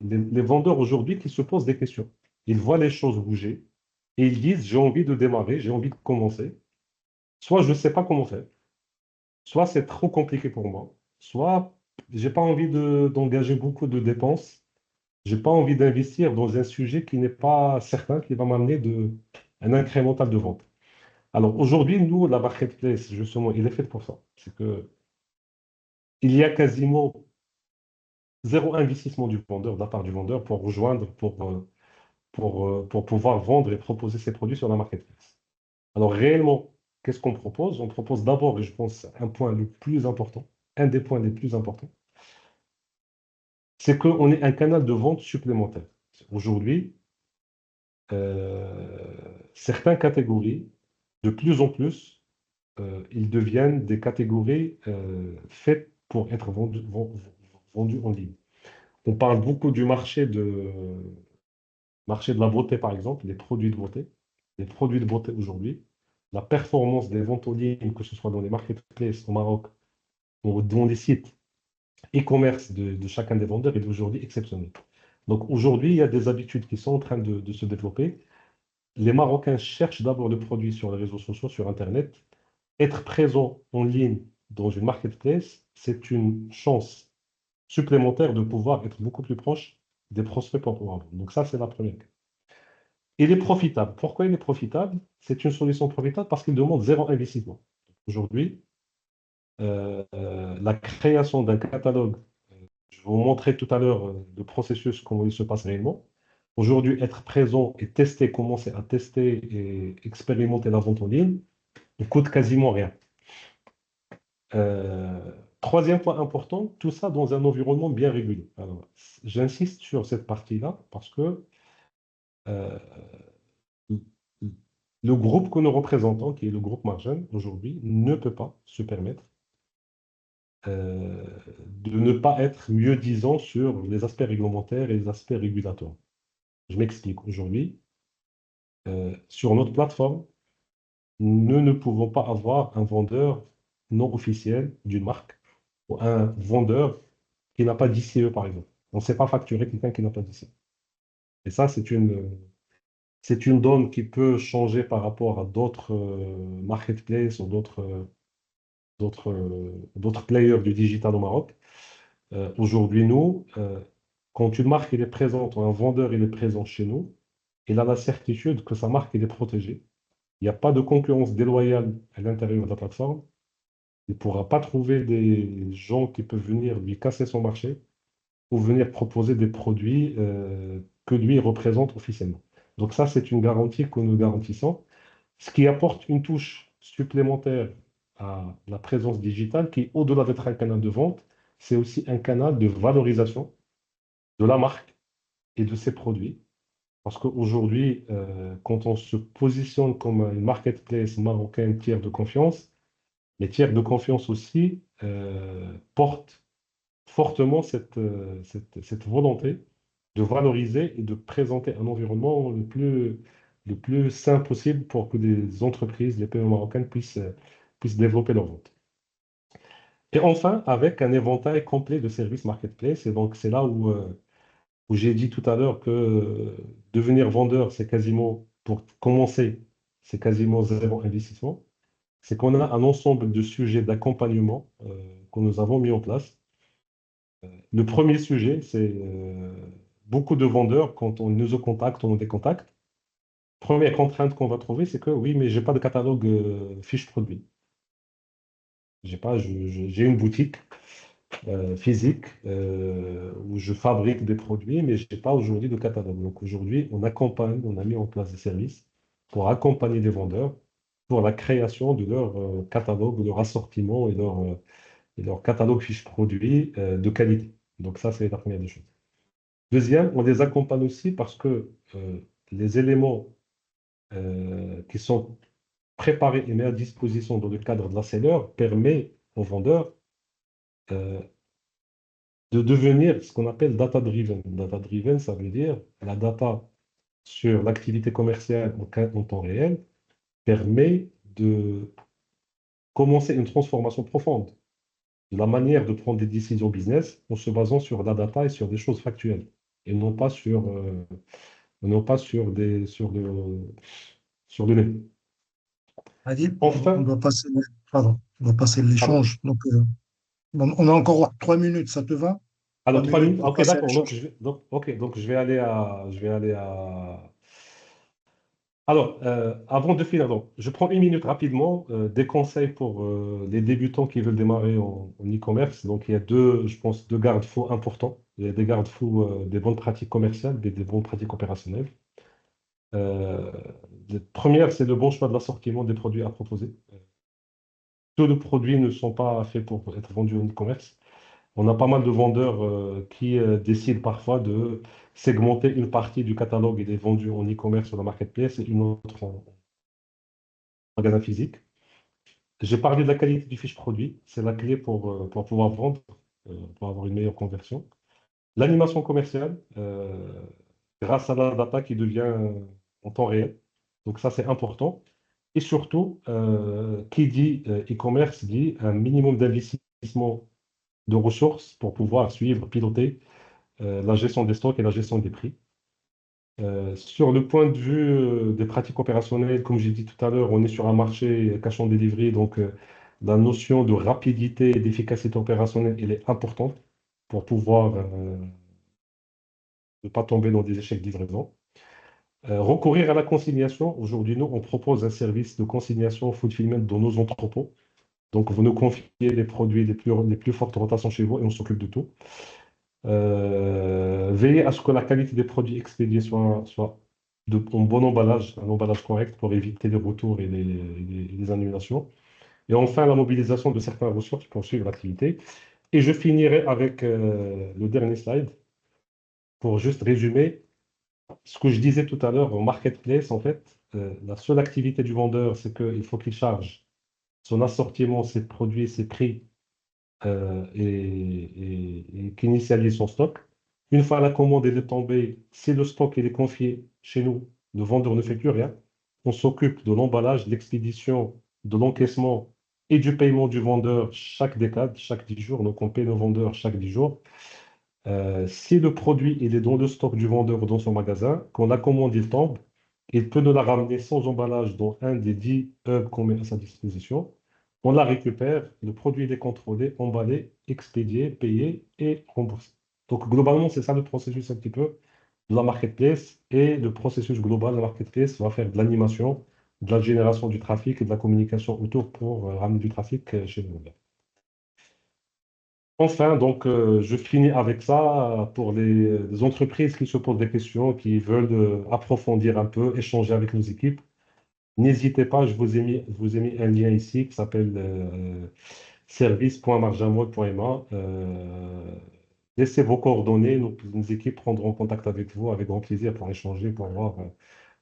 vendeurs aujourd'hui qui se posent des questions. Ils voient les choses bouger et ils disent, j'ai envie de démarrer, j'ai envie de commencer. Soit je ne sais pas comment faire, soit c'est trop compliqué pour moi, soit j'ai pas envie d'engager beaucoup de dépenses, j'ai pas envie d'investir dans un sujet qui n'est pas certain, qui va m'amener un incrémental de vente. Alors aujourd'hui, nous, la marketplace, justement, il est fait pour ça. C'est que il y a quasiment zéro investissement du vendeur, de la part du vendeur, pour rejoindre, pour pouvoir vendre et proposer ses produits sur la marketplace. Alors réellement, qu'est-ce qu'on propose? On propose d'abord, et je pense un point le plus important, un des points les plus importants, c'est qu'on est un canal de vente supplémentaire. Aujourd'hui, certaines catégories, de plus en plus, ils deviennent des catégories faites pour être vendues en ligne. On parle beaucoup du marché de la beauté, par exemple, les produits de beauté. Les produits de beauté aujourd'hui, la performance des ventes en ligne, que ce soit dans les marketplaces au Maroc ou dans les sites e-commerce de chacun des vendeurs, est aujourd'hui exceptionnel. Donc aujourd'hui, il y a des habitudes qui sont en train de se développer. Les Marocains cherchent d'abord le produit sur les réseaux sociaux, sur Internet. Être présent en ligne dans une marketplace, c'est une chance supplémentaire de pouvoir être beaucoup plus proche des prospects pour pouvoir vendre. Donc ça, c'est la première. Il est profitable. Pourquoi il est profitable? C'est une solution profitable parce qu'il demande zéro investissement. Aujourd'hui, la création d'un catalogue, je vais vous montrer tout à l'heure le processus, comment il se passe réellement. Aujourd'hui, être présent et tester, commencer à tester et expérimenter la vente en ligne, ne coûte quasiment rien. Troisième point important, tout ça dans un environnement bien régulé. Alors, j'insiste sur cette partie-là parce que euh, Le groupe que nous représentons, qui est le groupe Marjan, aujourd'hui, ne peut pas se permettre euh, de ne pas être mieux disant sur les aspects réglementaires et les aspects régulatoires. Je m'explique. Aujourd'hui, sur notre plateforme, nous ne pouvons pas avoir un vendeur non officiel d'une marque ou un vendeur qui n'a pas d'ICE, par exemple. On ne sait pas facturer quelqu'un qui n'a pas d'ICE. Et ça, c'est une donne qui peut changer par rapport à d'autres marketplaces ou d'autres players du digital au Maroc. Aujourd'hui, nous, quand une marque elle est présente ou un vendeur il est présent chez nous, il a la certitude que sa marque elle est protégée. Il n'y a pas de concurrence déloyale à l'intérieur de la plateforme. Il ne pourra pas trouver des gens qui peuvent venir lui casser son marché ou venir proposer des produits que lui représente officiellement. Donc ça, c'est une garantie que nous garantissons, ce qui apporte une touche supplémentaire à la présence digitale qui, au-delà d'être un canal de vente, c'est aussi un canal de valorisation de la marque et de ses produits. Parce qu'aujourd'hui, quand on se positionne comme une marketplace marocaine tiers de confiance, les tiers de confiance aussi portent fortement cette volonté de valoriser et de présenter un environnement le plus sain possible pour que les entreprises, les PME marocaines puissent développer leur vente. Et enfin, avec un éventail complet de services marketplace, et donc c'est là où j'ai dit tout à l'heure que devenir vendeur, c'est quasiment, pour commencer, c'est quasiment zéro investissement. C'est qu'on a un ensemble de sujets d'accompagnement que nous avons mis en place. Le premier sujet, c'est beaucoup de vendeurs, quand on nous contacte, on nous décontacte. Première contrainte qu'on va trouver, c'est que oui, mais j'ai pas de catalogue fiche produit. J'ai une boutique physique où je fabrique des produits, mais je n'ai pas aujourd'hui de catalogue. Donc aujourd'hui, on accompagne, on a mis en place des services pour accompagner les vendeurs pour la création de leur catalogue, de leur assortiment et leur catalogue fiche produit de qualité. Donc ça, c'est la première des choses. Deuxième, on les accompagne aussi parce que les éléments qui sont préparés et mis à disposition dans le cadre de la seller permet aux vendeurs euh, de devenir ce qu'on appelle data-driven. Data-driven, ça veut dire la data sur l'activité commerciale en temps réel permet de commencer une transformation profonde de la manière de prendre des décisions business en se basant sur la data et sur des choses factuelles et non pas sur le net. Adil, on Enfin, doit passer, pardon, on doit passer pardon. l'échange. Donc, on a encore 3 minutes, ça te va? Trois Alors, trois minutes minutes. pour Ok, passer à d'accord. l'échange. Donc, je vais aller à. Alors, avant de finir, donc, je prends une minute rapidement des conseils pour les débutants qui veulent démarrer en e-commerce. Donc, il y a deux, je pense, deux garde-fous importants. Il y a des garde-fous des bonnes pratiques commerciales et des bonnes pratiques opérationnelles. Euh, la première, c'est le bon choix de l'assortiment des produits à proposer. Tous les produits ne sont pas faits pour être vendus en e-commerce. On a pas mal de vendeurs qui décident parfois de segmenter une partie du catalogue et les vendus en e-commerce sur la marketplace et une autre en magasin physique. J'ai parlé de la qualité du fiche produit. C'est la clé pour pouvoir vendre, pour avoir une meilleure conversion. L'animation commerciale, grâce à la data qui devient en temps réel. Donc ça, c'est important. Et surtout, qui dit e-commerce dit un minimum d'investissement de ressources pour pouvoir suivre, piloter la gestion des stocks et la gestion des prix. Sur le point de vue des pratiques opérationnelles, comme j'ai dit tout à l'heure, on est sur un marché cash on delivery, donc la notion de rapidité et d'efficacité opérationnelle, elle est importante pour pouvoir ne pas tomber dans des échecs de livraison. Recourir à la consignation. Aujourd'hui, nous, on propose un service de consignation fulfillment dans nos entrepôts. Donc, vous nous confiez les produits les plus fortes rotations chez vous et on s'occupe de tout. Veillez à ce que la qualité des produits expédiés soit en bon emballage, un emballage correct pour éviter les retours et les annulations. Et enfin, la mobilisation de certaines ressources pour suivre l'activité. Et je finirai avec le dernier slide pour juste résumer ce que je disais tout à l'heure en marketplace, en fait. la seule activité du vendeur, c'est qu'il faut qu'il charge son assortiment, ses produits, ses prix et qu'il initialise son stock. Une fois la commande est tombée, si le stock il est confié chez nous, le vendeur ne fait plus rien. On s'occupe de l'emballage, de l'expédition, de l'encaissement et du paiement du vendeur chaque décade, chaque 10 jours. Donc, on paie le vendeur chaque 10 jours. Si le produit il est dans le stock du vendeur ou dans son magasin, quand la commande il tombe, il peut nous la ramener sans emballage dans un des 10 hubs qu'on met à sa disposition. On la récupère, le produit il est contrôlé, emballé, expédié, payé et remboursé. Donc globalement, c'est ça le processus un petit peu de la marketplace. Et le processus global de la marketplace va faire de l'animation, de la génération du trafic et de la communication autour pour ramener du trafic chez le vendeur. Enfin, donc, je finis avec ça pour les entreprises qui se posent des questions, qui veulent approfondir un peu, échanger avec nos équipes. N'hésitez pas, je vous ai mis un lien ici qui s'appelle service.marjamol.ma. Laissez vos coordonnées, nos équipes prendront contact avec vous avec grand plaisir pour échanger, pour voir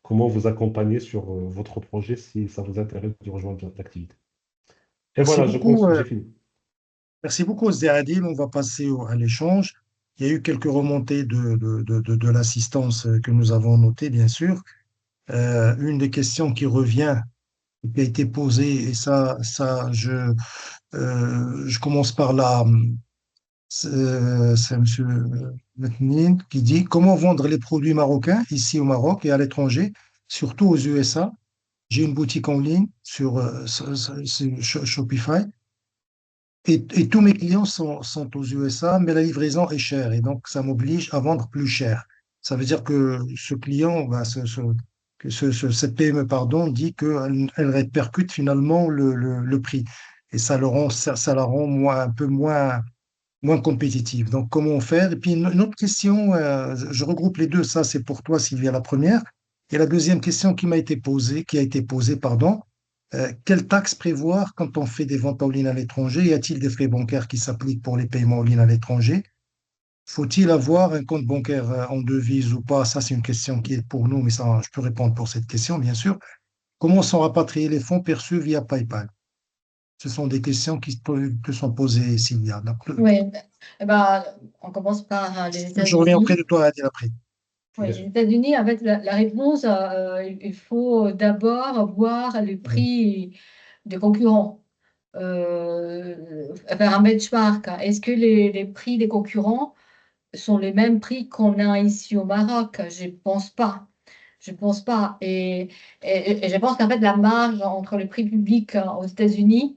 comment vous accompagner sur votre projet si ça vous intéresse de rejoindre l'activité. Et Merci voilà, je pense beaucoup, que j'ai fini. merci beaucoup, Zéadine. On va passer à l'échange. Il y a eu quelques remontées de l'assistance que nous avons notées, bien sûr. Une des questions qui revient, qui a été posée, et je commence par là. C'est M. Metnine qui dit comment vendre les produits marocains ici au Maroc et à l'étranger, surtout aux USA. J'ai une boutique en ligne sur Shopify et tous mes clients sont aux USA, mais la livraison est chère et donc ça m'oblige à vendre plus cher. Ça veut dire que ce client, ben, cette PME, pardon, dit qu'elle répercute finalement le prix et ça la rend un peu moins compétitive. Donc, comment faire? Et puis, une autre question, je regroupe les deux, ça c'est pour toi, Sylvia, la première. Et la deuxième question qui a été posée, pardon, quelle taxe prévoir quand on fait des ventes en ligne à l'étranger? Y a-t-il des frais bancaires qui s'appliquent pour les paiements en ligne à l'étranger? Faut-il avoir un compte bancaire en devise ou pas? Ça, c'est une question qui est pour nous, mais ça, je peux répondre pour cette question, bien sûr. Comment sont rapatriés les fonds perçus via PayPal? Ce sont des questions qui te sont posées, Sylvia. Donc, Oui, eh ben, on commence par les je reviens auprès États-Unis. de toi, Adil, après. Oui, Bien les sûr. États-Unis, en fait, la réponse, il faut d'abord voir le prix des concurrents, faire un benchmark. Est-ce que les prix des concurrents sont les mêmes prix qu'on a ici au Maroc? Je ne pense pas. Je pense pas. Et je pense qu'en fait, la marge entre le prix public aux États-Unis,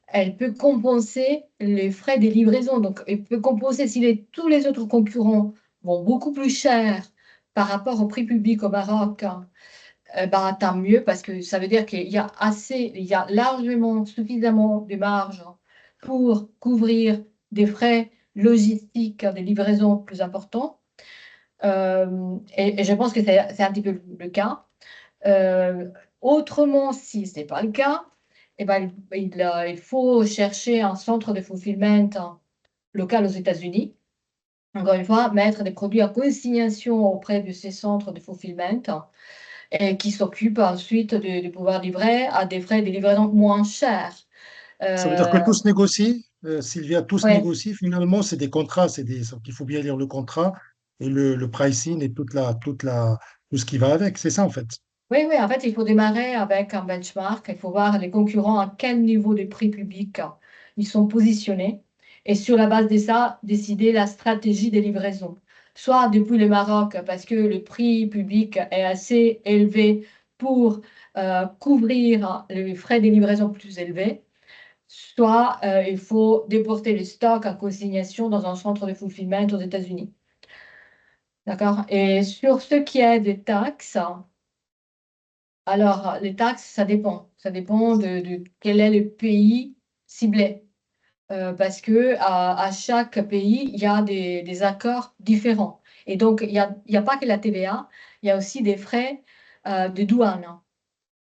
elle peut compenser les frais des livraisons. Donc, elle peut compenser si tous les autres concurrents vont beaucoup plus cher par rapport au prix public au Maroc, bah, tant mieux parce que ça veut dire il y a largement suffisamment de marge pour couvrir des frais logistiques, des livraisons plus importants. Et je pense que c'est un petit peu le cas. Euh, Autrement, si ce n'est pas le cas, eh ben, il faut chercher un centre de fulfillment local aux États-Unis. Encore une fois, mettre des produits à consignation auprès de ces centres de fulfillment et qui s'occupent ensuite de pouvoir livrer à des frais de livraison moins chers. Ça veut dire que Euh, tout se négocie, Sylvia, tout se ouais. négocie. Finalement, c'est des contrats, il faut bien lire le contrat et le pricing et tout ce qui va avec. C'est ça, en fait. Oui, oui, en fait, il faut démarrer avec un benchmark. Il faut voir les concurrents à quel niveau de prix public ils sont positionnés. Et sur la base de ça, décider la stratégie des livraisons. Soit depuis le Maroc, parce que le prix public est assez élevé pour couvrir les frais des livraisons plus élevés. Soit il faut déporter les stocks en consignation dans un centre de fulfillment aux États-Unis. D'accord? Et sur ce qui est des taxes, alors, les taxes, ça dépend. Ça dépend de quel est le pays ciblé. Parce que à chaque pays, il y a des accords différents. Et donc, il y a pas que la TVA, il y a aussi des frais de douane.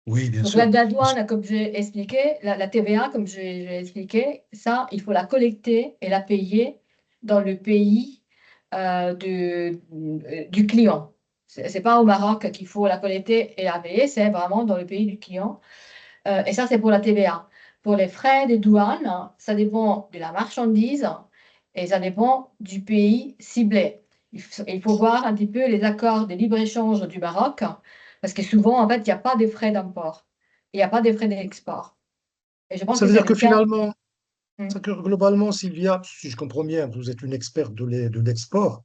Oui, bien Donc, sûr. la douane, comme j'ai expliqué, la TVA, comme j'ai expliqué, ça, il faut la collecter et la payer dans le pays du client. C'est pas au Maroc qu'il faut la collecter et la payer, c'est vraiment dans le pays du client. Et ça, c'est pour la TVA. Pour les frais de douane, ça dépend de la marchandise et ça dépend du pays ciblé. Il faut voir un petit peu les accords de libre-échange du Maroc, parce que souvent, en fait, il n'y a pas de frais d'import, il n'y a pas de frais d'export. Et je pense Ça que veut c'est dire le que cas. finalement, Hmm. ça que globalement, Sylvia, si je comprends bien, vous êtes une experte de l'export.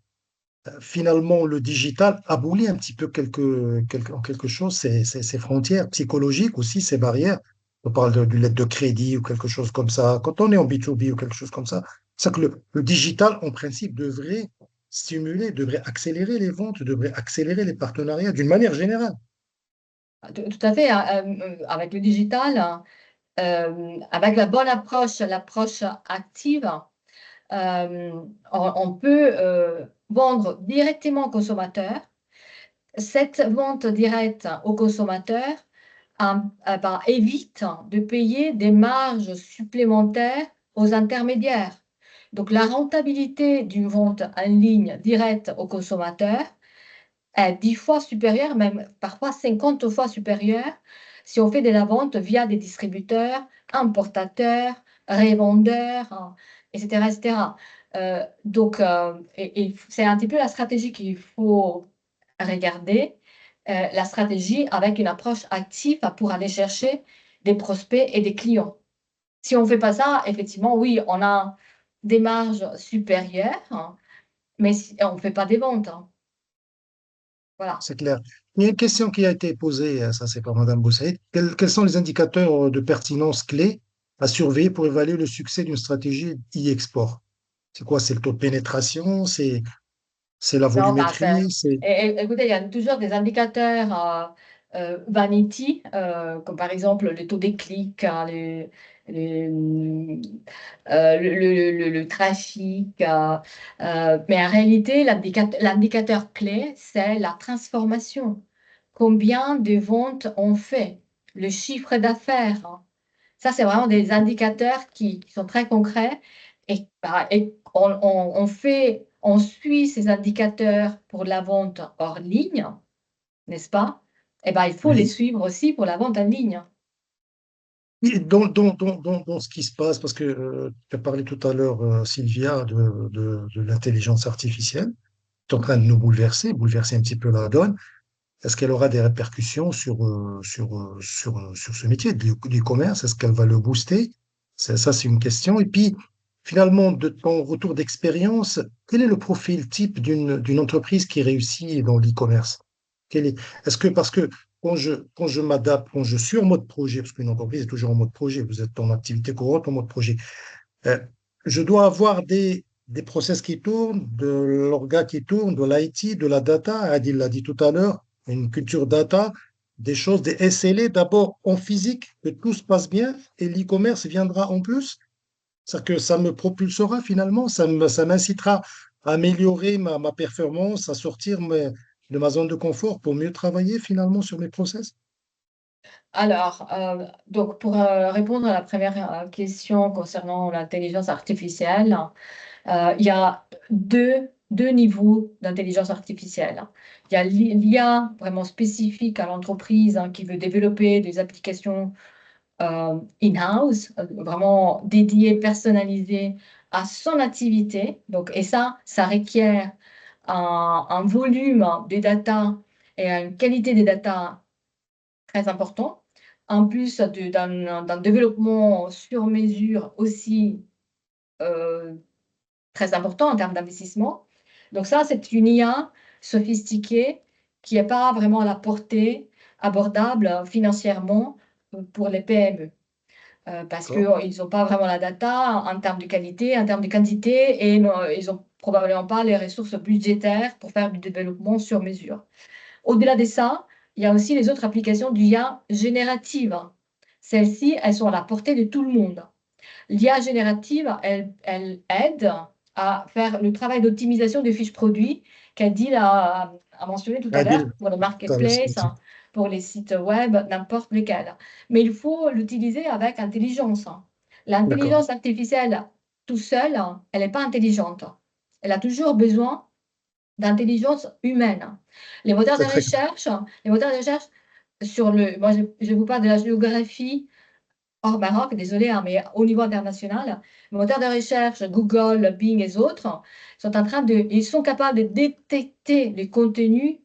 Finalement, le digital abolit un petit peu en quelque chose ces frontières psychologiques aussi, ces barrières. On parle d'une lettre de crédit ou quelque chose comme ça. Quand on est en B2B ou quelque chose comme ça, c'est que le digital, en principe, devrait stimuler, devrait accélérer les ventes, devrait accélérer les partenariats d'une manière générale. Tout à fait, hein, avec le digital, avec la bonne approche, l'approche active, on peut vendre directement au consommateur. Cette vente directe au consommateur évite de payer des marges supplémentaires aux intermédiaires. Donc, la rentabilité d'une vente en ligne directe au consommateur est 10 fois supérieure, même parfois 50 fois supérieure, si on fait de la vente via des distributeurs, importateurs, revendeurs, hein, etc., etc. Et c'est un petit peu la stratégie qu'il faut regarder, la stratégie avec une approche active pour aller chercher des prospects et des clients. Si on ne fait pas ça, effectivement, oui, on a des marges supérieures, hein, mais on ne fait pas des ventes, hein. Voilà. C'est clair. Il y a une question qui a été posée, ça c'est par Madame Boussaïd. Quels sont les indicateurs de pertinence clés à surveiller pour évaluer le succès d'une stratégie e-export? C'est quoi? C'est le taux de pénétration? C'est la Non, volumétrie? C'est écoutez, il y a toujours des indicateurs vanity, comme par exemple le taux des clics, hein, le trafic. Mais en réalité, l'indicateur clé, c'est la transformation. Combien de ventes on fait? Le chiffre d'affaires, hein. Ça, c'est vraiment des indicateurs qui sont très concrets et on suit ces indicateurs pour la vente hors ligne, n'est-ce pas? Eh ben, il faut les oui. suivre aussi pour la vente en ligne. Et dans ce qui se passe, parce que tu as parlé tout à l'heure, Sylvia, de l'intelligence artificielle, qui est en train de nous bouleverser un petit peu la donne. Est-ce qu'elle aura des répercussions sur ce métier du commerce? Est-ce qu'elle va le booster? Ça, c'est une question. Et puis, finalement, de ton retour d'expérience, quel est le profil type d'une entreprise qui réussit dans l'e-commerce? Est-ce que, parce que quand je m'adapte, quand je suis en mode projet, parce qu'une entreprise est toujours en mode projet, vous êtes en activité courante en mode projet, euh, je dois avoir des process qui tournent, de l'orga qui tourne, de l'IT, de la data. Adil l'a dit tout à l'heure, une culture data, des choses, des SLA d'abord en physique, que tout se passe bien et l'e-commerce viendra en plus. C'est-à-dire que ça me propulsera finalement, ça m'incitera à améliorer ma performance, à sortir de ma zone de confort pour mieux travailler finalement sur mes process. Alors, donc pour répondre à la première question concernant l'intelligence artificielle, il y a deux niveaux d'intelligence artificielle. Il y a l'IA vraiment spécifique à l'entreprise, hein, qui veut développer des applications in-house, vraiment dédiées, personnalisées à son activité. Donc, et ça requiert un volume de data et une qualité des data très important, en plus d'un développement sur mesure aussi euh, très important en termes d'investissement. Donc ça, c'est une IA sophistiquée qui n'est pas vraiment à la portée abordable financièrement pour les PME. Parce qu'ils D'accord? n'ont pas vraiment la data en termes de qualité, en termes de quantité, et ils n'ont probablement pas les ressources budgétaires pour faire du développement sur mesure. Au-delà de ça, il y a aussi les autres applications d'IA générative. Celles-ci, elles sont à la portée de tout le monde. L'IA générative, elle aide à faire le travail d'optimisation des fiches produits qu'Adil a mentionné tout à l'heure Adil, pour les tu as le marketplaces, senti. hein, pour les sites web, n'importe lequel. Mais il faut l'utiliser avec intelligence, hein. D'accord. L'intelligence artificielle tout seule, elle n'est pas intelligente. Elle a toujours besoin d'intelligence humaine. Les moteurs de C'est très recherche, moi je vous parle de la géographie hors Maroc, désolé, hein, mais au niveau international, les moteurs de recherche, Google, Bing et autres, ils sont capables de détecter les contenus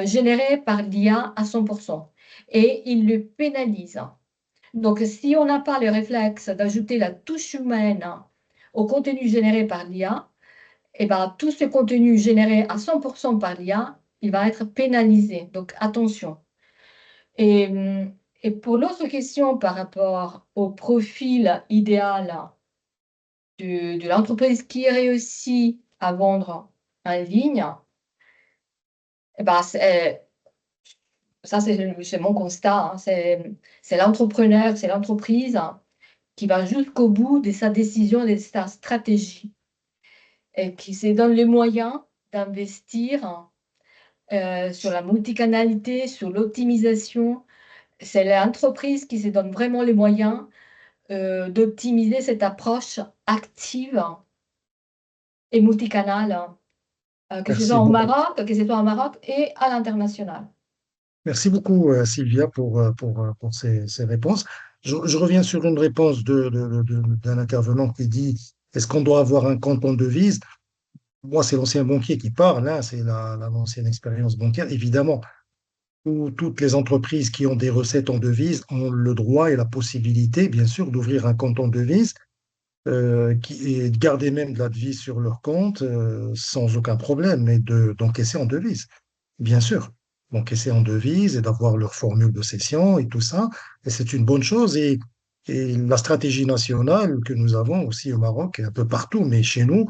générés par l'IA à 100%. Et ils le pénalisent. Donc, si on n'a pas le réflexe d'ajouter la touche humaine au contenu généré par l'IA, eh ben, tout ce contenu généré à 100% par l'IA, il va être pénalisé. Donc, attention. Et, et pour l'autre question par rapport au profil idéal de l'entreprise qui réussit à vendre en ligne, eh ben, ça, c'est mon constat, hein. C'est l'entrepreneur, c'est l'entreprise qui va jusqu'au bout de sa décision, de sa stratégie, et qui se donne les moyens d'investir sur la multicanalité, sur l'optimisation. C'est l'entreprise qui se donne vraiment les moyens d'optimiser cette approche active et multicanale, que ce soit Merci au beaucoup. Maroc, que ce soit au Maroc et à l'international. Merci beaucoup, Sylvia, pour ces réponses. Je reviens sur une réponse d'un intervenant qui dit, est-ce qu'on doit avoir un compte en devise? Moi, c'est l'ancien banquier qui parle, hein, c'est l'ancienne expérience bancaire. Évidemment, toutes les entreprises qui ont des recettes en devise ont le droit et la possibilité, bien sûr, d'ouvrir un compte en devise et de garder même de la devise sur leur compte sans aucun problème, et d'encaisser en devise, bien sûr. D'encaisser en devise et d'avoir leur formule de cession et tout ça. Et c'est une bonne chose. Et la stratégie nationale que nous avons aussi au Maroc et un peu partout, mais chez nous,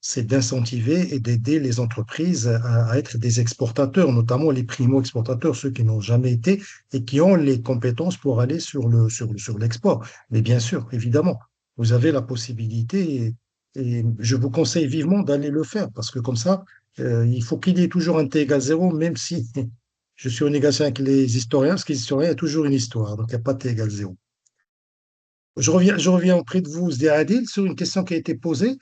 c'est d'incentiver et d'aider les entreprises à être des exportateurs, notamment les primo-exportateurs, ceux qui n'ont jamais été et qui ont les compétences pour aller sur l'export. Mais bien sûr, évidemment, vous avez la possibilité et je vous conseille vivement d'aller le faire parce que comme ça, il faut qu'il y ait toujours un t égale zéro, même si je suis en négation avec les historiens, parce que les historiens, il y a toujours une histoire, donc il n'y a pas t égale zéro. Je reviens auprès de vous, Zdé Adil, sur une question qui a été posée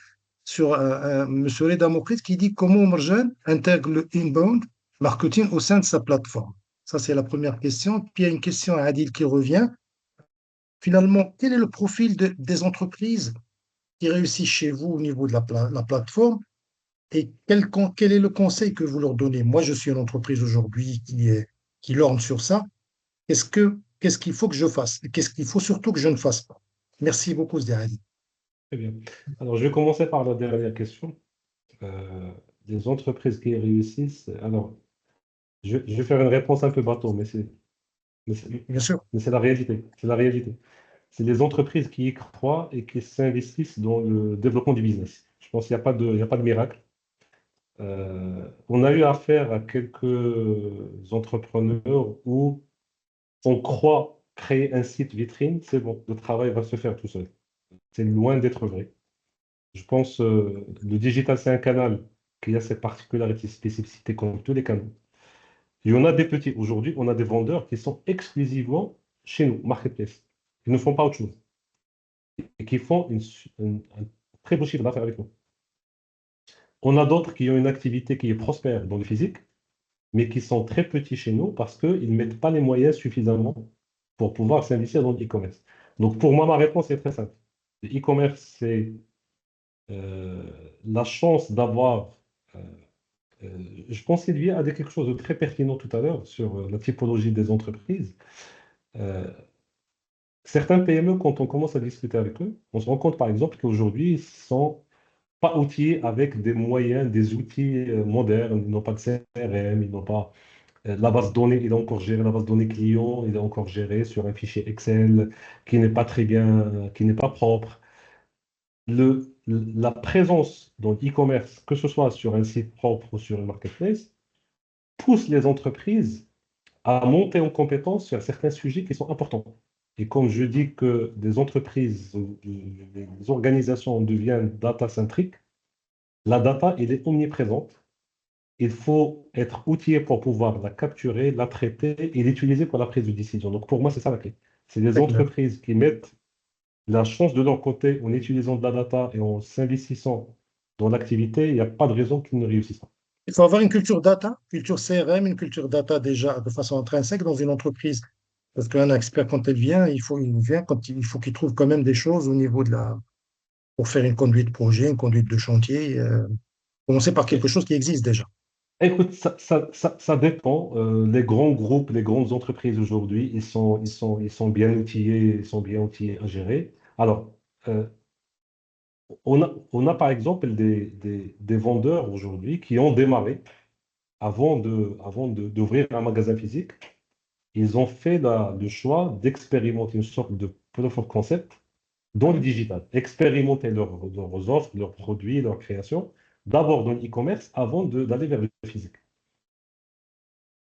sur M. Reda Moukrit qui dit comment Marjan intègre le inbound marketing au sein de sa plateforme. Ça, c'est la première question. Puis il y a une question à Adil qui revient. Finalement, quel est le profil des entreprises qui réussissent chez vous au niveau de la plateforme et quel est le conseil que vous leur donnez? Moi, je suis une entreprise aujourd'hui qui lorgne sur ça. Qu'est-ce qu'il faut que je fasse? Qu'est-ce qu'il faut surtout que je ne fasse pas? Merci beaucoup, Zdé Adil. Très bien. Alors, je vais commencer par la dernière question. Les entreprises qui réussissent. Alors, je vais faire une réponse un peu bateau, mais c'est Bien sûr. mais c'est la réalité. C'est la réalité. C'est les entreprises qui y croient et qui s'investissent dans le développement du business. Je pense qu'il y a pas de miracle. On a eu affaire à quelques entrepreneurs où on croit créer un site vitrine, c'est bon, le travail va se faire tout seul. C'est loin d'être vrai. Je pense le digital, c'est un canal qui a ses particularités, spécificités comme tous les canaux. Il y en a des petits. Aujourd'hui, on a des vendeurs qui sont exclusivement chez nous, marketplace. Ils ne font pas autre chose. Et qui font un très beau chiffre d'affaires avec nous. On a d'autres qui ont une activité qui est prospère dans le physique, mais qui sont très petits chez nous parce qu'ils ne mettent pas les moyens suffisamment pour pouvoir s'investir dans l'e-commerce. Donc, pour moi, ma réponse est très simple. Le e-commerce, c'est la chance d'avoir. euh, je pense qu'Olivier a dit quelque chose de très pertinent tout à l'heure sur la typologie des entreprises. Euh, Certains PME, quand on commence à discuter avec eux, on se rend compte par exemple qu'aujourd'hui, ils ne sont pas outillés avec des moyens, des outils modernes. Ils n'ont pas de CRM, ils n'ont pas la base de données, il est encore géré, la base de données client, il est encore géré sur un fichier Excel qui n'est pas très bien, qui n'est pas propre. La présence dans l'e-commerce, que ce soit sur un site propre ou sur une marketplace, pousse les entreprises à monter en compétence sur certains sujets qui sont importants. Et comme je dis que des entreprises, des organisations deviennent data-centriques, la data, elle est omniprésente. Il faut être outillé pour pouvoir la capturer, la traiter et l'utiliser pour la prise de décision. Donc pour moi, c'est ça la clé. C'est des Très clair. entreprises qui mettent la chance de leur côté en utilisant de la data et en s'investissant dans l'activité. Il n'y a pas de raison qu'ils ne réussissent pas. Il faut avoir une culture data, culture CRM, une culture data déjà de façon intrinsèque dans une entreprise. Parce qu'un expert, quand il vient quand il faut qu'il trouve quand même des choses au niveau de pour faire une conduite de projet, une conduite de chantier, commencer par quelque chose qui existe déjà. Écoute, ça dépend. Les grands groupes, les grandes entreprises aujourd'hui, ils sont bien outillés, ils sont bien outillés à gérer. Alors, euh, on a par exemple des vendeurs aujourd'hui qui ont démarré d'ouvrir un magasin physique. Ils ont fait le choix d'expérimenter une sorte de proof of concept dans le digital. Expérimenter leurs offres, leurs produits, leurs créations, d'abord dans l'e-commerce avant d'aller vers le physique.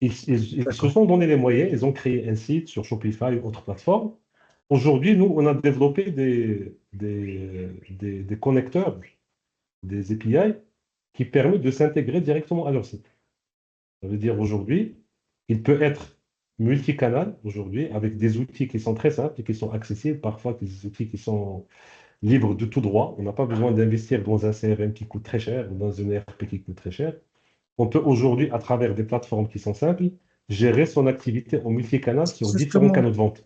Ils se D'accord. sont donné les moyens, ils ont créé un site sur Shopify ou autre plateforme. Aujourd'hui, nous, on a développé des connecteurs, des API qui permettent de s'intégrer directement à leur site. Ça veut dire aujourd'hui, il peut être multicanal aujourd'hui avec des outils qui sont très simples et qui sont accessibles, parfois des outils qui sont libres de tout droit. On n'a pas besoin d'investir dans un CRM qui coûte très cher ou dans un ERP qui coûte très cher. On peut aujourd'hui, à travers des plateformes qui sont simples, gérer son activité en multicanal sur différents Justement, canaux de vente.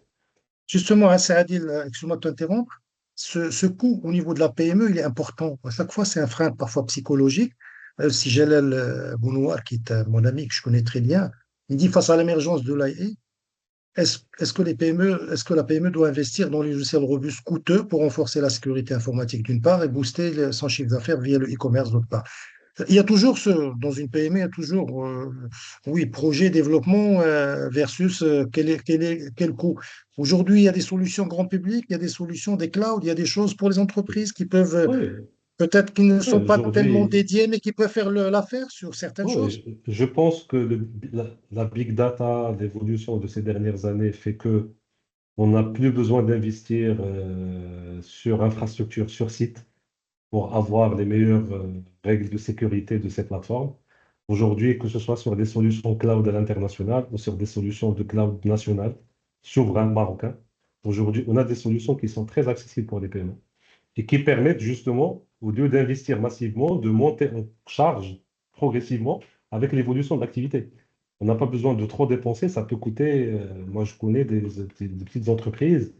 justement, hein, Saadil, excuse-moi de t'interrompre. Ce coût au niveau de la PME, il est important. À chaque fois, c'est un frein parfois psychologique. Si Jalal Bounouar, qui est mon ami que je connais très bien, il dit face à l'émergence de l'IA, est-ce que la PME doit investir dans les logiciels robustes coûteux pour renforcer la sécurité informatique d'une part et booster son chiffre d'affaires via le e-commerce d'autre part? Il y a toujours dans une PME, il y a toujours, oui, projet, développement versus quel coût. Aujourd'hui, il y a des solutions grand public, il y a des solutions des clouds, il y a des choses pour les entreprises qui peuvent, Oui, peut-être qui ne oui, sont pas tellement aujourd'hui, dédiées, mais qui peuvent faire l'affaire sur certaines choses. oui, je pense que la big data, l'évolution de ces dernières années fait que on n'a plus besoin d'investir sur infrastructure, sur site, pour avoir les meilleures règles de sécurité de ces plateformes. Aujourd'hui, que ce soit sur des solutions cloud à l'international ou sur des solutions de cloud national, souverain marocain, aujourd'hui, on a des solutions qui sont très accessibles pour les paiements et qui permettent justement, au lieu d'investir massivement, de monter en charge progressivement avec l'évolution de l'activité. On n'a pas besoin de trop dépenser, ça peut coûter, moi je connais des petites entreprises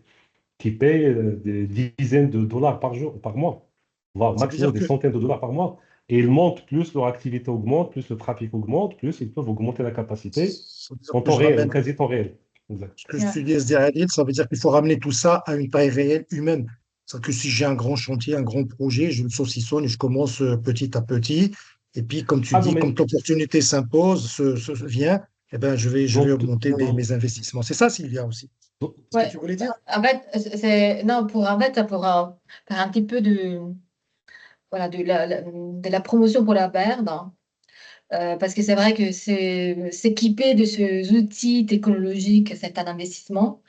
qui payent des dizaines de dollars par jour, par mois, voire Ça veut maximum dire des que, centaines de dollars par mois. Et ils montent, plus leur activité augmente, plus le trafic augmente, plus ils peuvent augmenter la capacité ça veut dire en que temps je réel, en ramène quasi temps réel. Exact. ce que je Ouais. suis dit, SDRL, ça veut dire qu'il faut ramener tout ça à une taille réelle humaine. C'est-à-dire que si j'ai un grand chantier, un grand projet, je le saucissonne et je commence petit à petit. Et puis, comme tu Ah non, dis, mais quand l'opportunité s'impose, vient, eh ben, je vais dans, augmenter dans- mes investissements. C'est ça, Sylvia, aussi. dans- Ce que Ouais. tu voulais dire? En fait, c'est non pour en fait pour faire un petit peu de voilà de la promotion pour la Baird, hein. Parce que c'est vrai que c'est s'équiper de ces outils technologiques, c'est un investissement.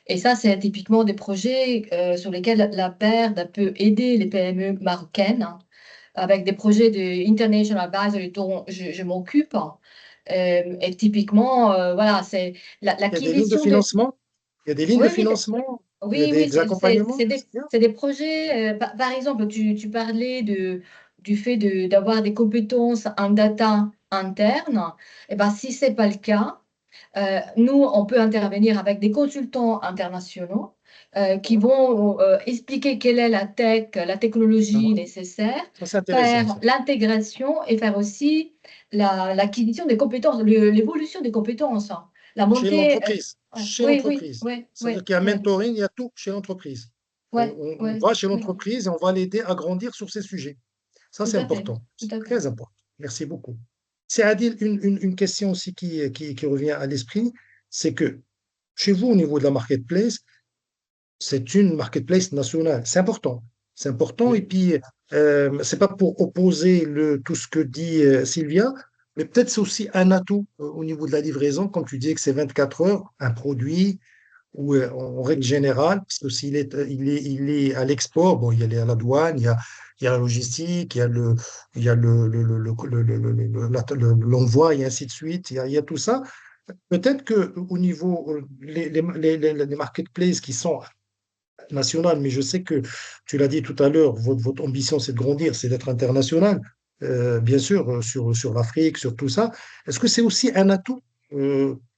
Et ça, c'est typiquement des projets sur lesquels la Baird peut aider les PME marocaines, hein, avec des projets de International Advisory dont je m'occupe, hein. Et typiquement, voilà, c'est Il y a des lignes de l'acquisition de... financement. Il y a des lignes de Oui, oui, financement. Il y a oui, oui, des accompagnements. C'est bien. c'est des projets. Par exemple, tu parlais du fait d'avoir des compétences en data interne. Et ben, si ce n'est pas le cas, nous, on peut intervenir avec des consultants internationaux qui vont expliquer quelle est la tech, la Ah, technologie nécessaire, ça, c'est intéressant, faire ça. l'intégration et faire aussi l'acquisition des compétences, l'évolution des compétences, hein, la Chez montée. l'entreprise. Ouais, Chez oui, oui, l'entreprise. oui, Ça veut dire oui, qu'il y a un oui, mentoring, il y a tout chez l'entreprise. oui, On oui, va chez oui, l'entreprise et on va l'aider à grandir sur ces sujets. Ça, tout c'est à fait, important. tout C'est à fait. très important. Merci beaucoup. C'est Adil, une question aussi qui revient à l'esprit, c'est que chez vous, au niveau de la marketplace, c'est une marketplace nationale. C'est important. C'est important. Et Oui. puis, c'est pas pour opposer tout ce que dit Sylvia, mais peut-être c'est aussi un atout au niveau de la livraison, comme tu dis que c'est 24 heures, un produit, ou en règle générale, parce que s'il est, il est à l'export, bon, il y a la douane, il y a la logistique, il y a l'envoi, et ainsi de suite, il y a tout ça. Peut-être que au niveau les marketplaces qui sont nationales, mais je sais que tu l'as dit tout à l'heure, votre ambition c'est de grandir, c'est d'être international. bien sûr, sur l'Afrique, sur tout ça. Est-ce que c'est aussi un atout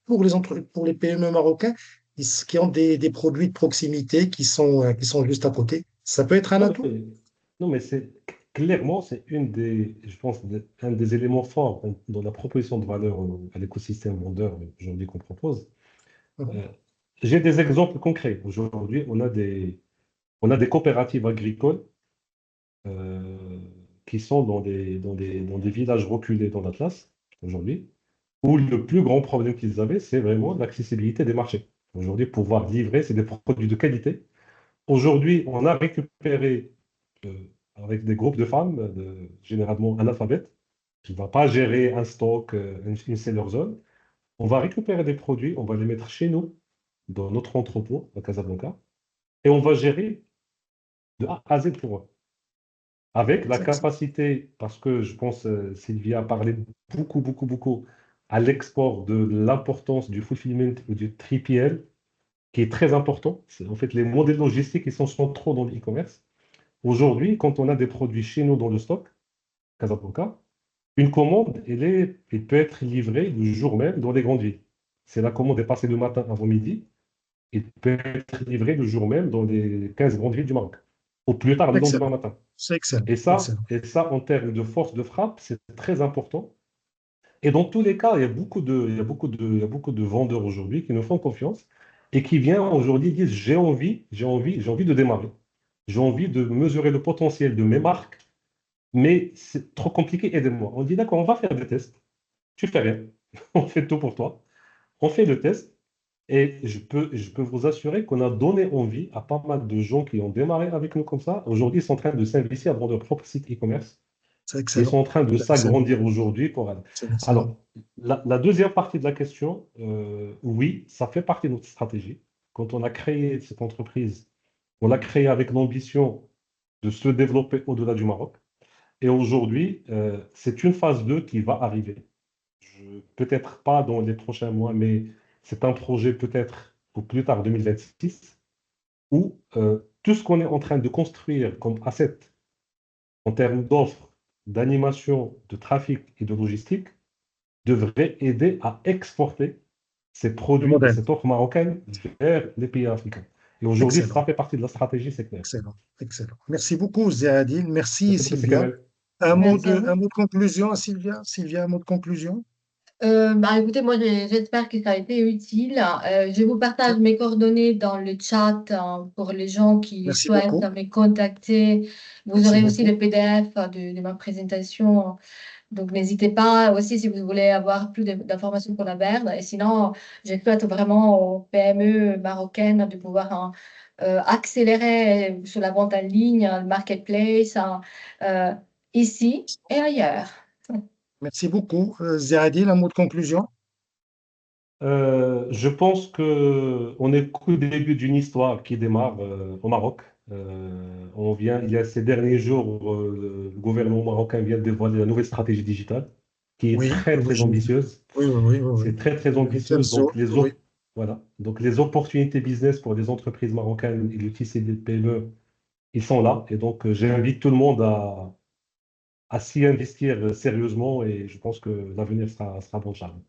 pour pour les PME marocains qui ont des produits de proximité qui sont juste à côté? Ça peut être un Non, atout? mais, non, mais clairement, c'est je pense, un des éléments forts dans la proposition de valeur à l'écosystème vendeur aujourd'hui qu'on propose. Mhm. Euh, j'ai des exemples concrets. Aujourd'hui, on a des coopératives agricoles euh, qui sont dans des villages reculés dans l'Atlas, aujourd'hui, où le plus grand problème qu'ils avaient, c'est vraiment l'accessibilité des marchés. Aujourd'hui, pouvoir livrer, c'est des produits de qualité. Aujourd'hui, on a récupéré, euh, avec des groupes de femmes, généralement analphabètes, qui ne va pas gérer un stock, une seller zone. On va récupérer des produits, on va les mettre chez nous, dans notre entrepôt à Casablanca, et on va gérer de A à Z pour eux. Avec la C'est excellent. capacité, parce que je pense, Sylvia a parlé beaucoup à l'export de l'importance du fulfillment ou du 3PL, qui est très important. En fait, les modèles logistiques, ils sont centraux dans l'e-commerce. Aujourd'hui, quand on a des produits chez nous dans le stock, Casablanca, une commande, elle peut être livrée le jour même dans les grandes villes. Si la commande est passée le matin avant midi, elle peut être livrée le jour même dans les 15 grandes villes du Maroc, au plus tard C'est le lendemain excellent. matin. C'est excellent. Excellent. Et ça, en termes de force de frappe, c'est très important. Et dans tous les cas, il y a beaucoup de vendeurs aujourd'hui qui nous font confiance et qui viennent aujourd'hui disent, j'ai envie de démarrer. J'ai envie de mesurer le potentiel de mes marques, mais c'est trop compliqué, aidez-moi. On dit, d'accord, on va faire des tests. Tu fais rien. On fait tout pour toi. On fait le test. Et je peux vous assurer qu'on a donné envie à pas mal de gens qui ont démarré avec nous comme ça. Aujourd'hui, ils sont en train de s'investir dans leur propre site e-commerce. C'est Ils excellent. sont en train de C'est excellent. s'agrandir aujourd'hui pour aller. C'est excellent. Alors, la deuxième partie de la question, oui, ça fait partie de notre stratégie. Quand on a créé cette entreprise, on l'a créée avec l'ambition de se développer au-delà du Maroc. Et aujourd'hui, c'est une phase 2 qui va arriver. Peut-être pas dans les prochains mois, mais c'est un projet peut-être au plus tard 2026, où tout ce qu'on est en train de construire comme asset en termes d'offres, d'animation, de trafic et de logistique devrait aider à exporter ces Le produits et modèle. cette offre marocaine vers les pays africains. Et aujourd'hui, Excellent. ça fait partie de la stratégie, c'est clair. Excellent. Excellent. Merci beaucoup, Zéadine. Merci, Merci beaucoup, c'est Sylvia. Kamel. Merci à Un vous. mot de conclusion, Sylvia? Sylvia, un mot de conclusion? Bah, écoutez, moi j'espère que ça a été utile. Je vous partage Tiens, mes coordonnées dans le chat pour les gens qui merci souhaitent beaucoup. me contacter. Vous Merci aurez aussi beaucoup. le PDF de ma présentation. Donc n'hésitez pas aussi si vous voulez avoir plus d'informations pour la Berne. Et sinon, je souhaite vraiment aux PME marocaines de pouvoir accélérer sur la vente en ligne, le marketplace, euh, ici et ailleurs. Merci beaucoup. Zéadine, un mot de conclusion? Je pense que on est qu'au début d'une histoire qui démarre au Maroc. Il y a ces derniers jours, le gouvernement marocain vient de dévoiler la nouvelle stratégie digitale, qui est Oui, oui, oui, très j'ai vu. ambitieuse. Oui, oui, oui, oui, C'est oui. très J'ai vu ambitieuse. Kenzo. Oui, Voilà. Donc les opportunités business pour les entreprises marocaines et le tissu des PME, ils sont là. Et donc j'invite tout le monde à s'y investir sérieusement et je pense que l'avenir sera bon charme.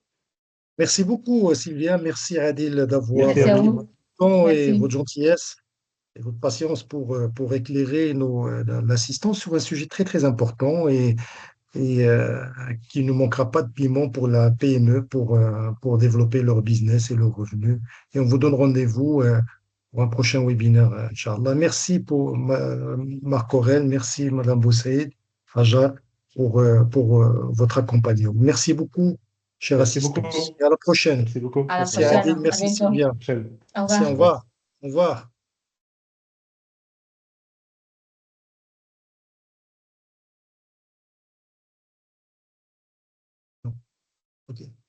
merci beaucoup, Sylvia. Merci, Adil, Merci d'avoir à Merci à pris vous. vous. votre temps et Merci. votre gentillesse et votre patience pour éclairer l'assistance sur un sujet très, très important et qui ne manquera pas de piment pour la PME pour développer leur business et leurs revenus. Et on vous donne rendez-vous pour un prochain webinaire, Inch'Allah. Merci pour Marc Aurel, merci Madame Boussaïd, Haja, pour votre accompagnement. Merci beaucoup, chère Merci beaucoup. assistance. Et à la prochaine. Merci beaucoup. À la Merci Au revoir. Adil, prochaine. À merci bientôt. Sylvia. Prochaine. Au Merci, revoir. au Au revoir. revoir. Au revoir. Ok.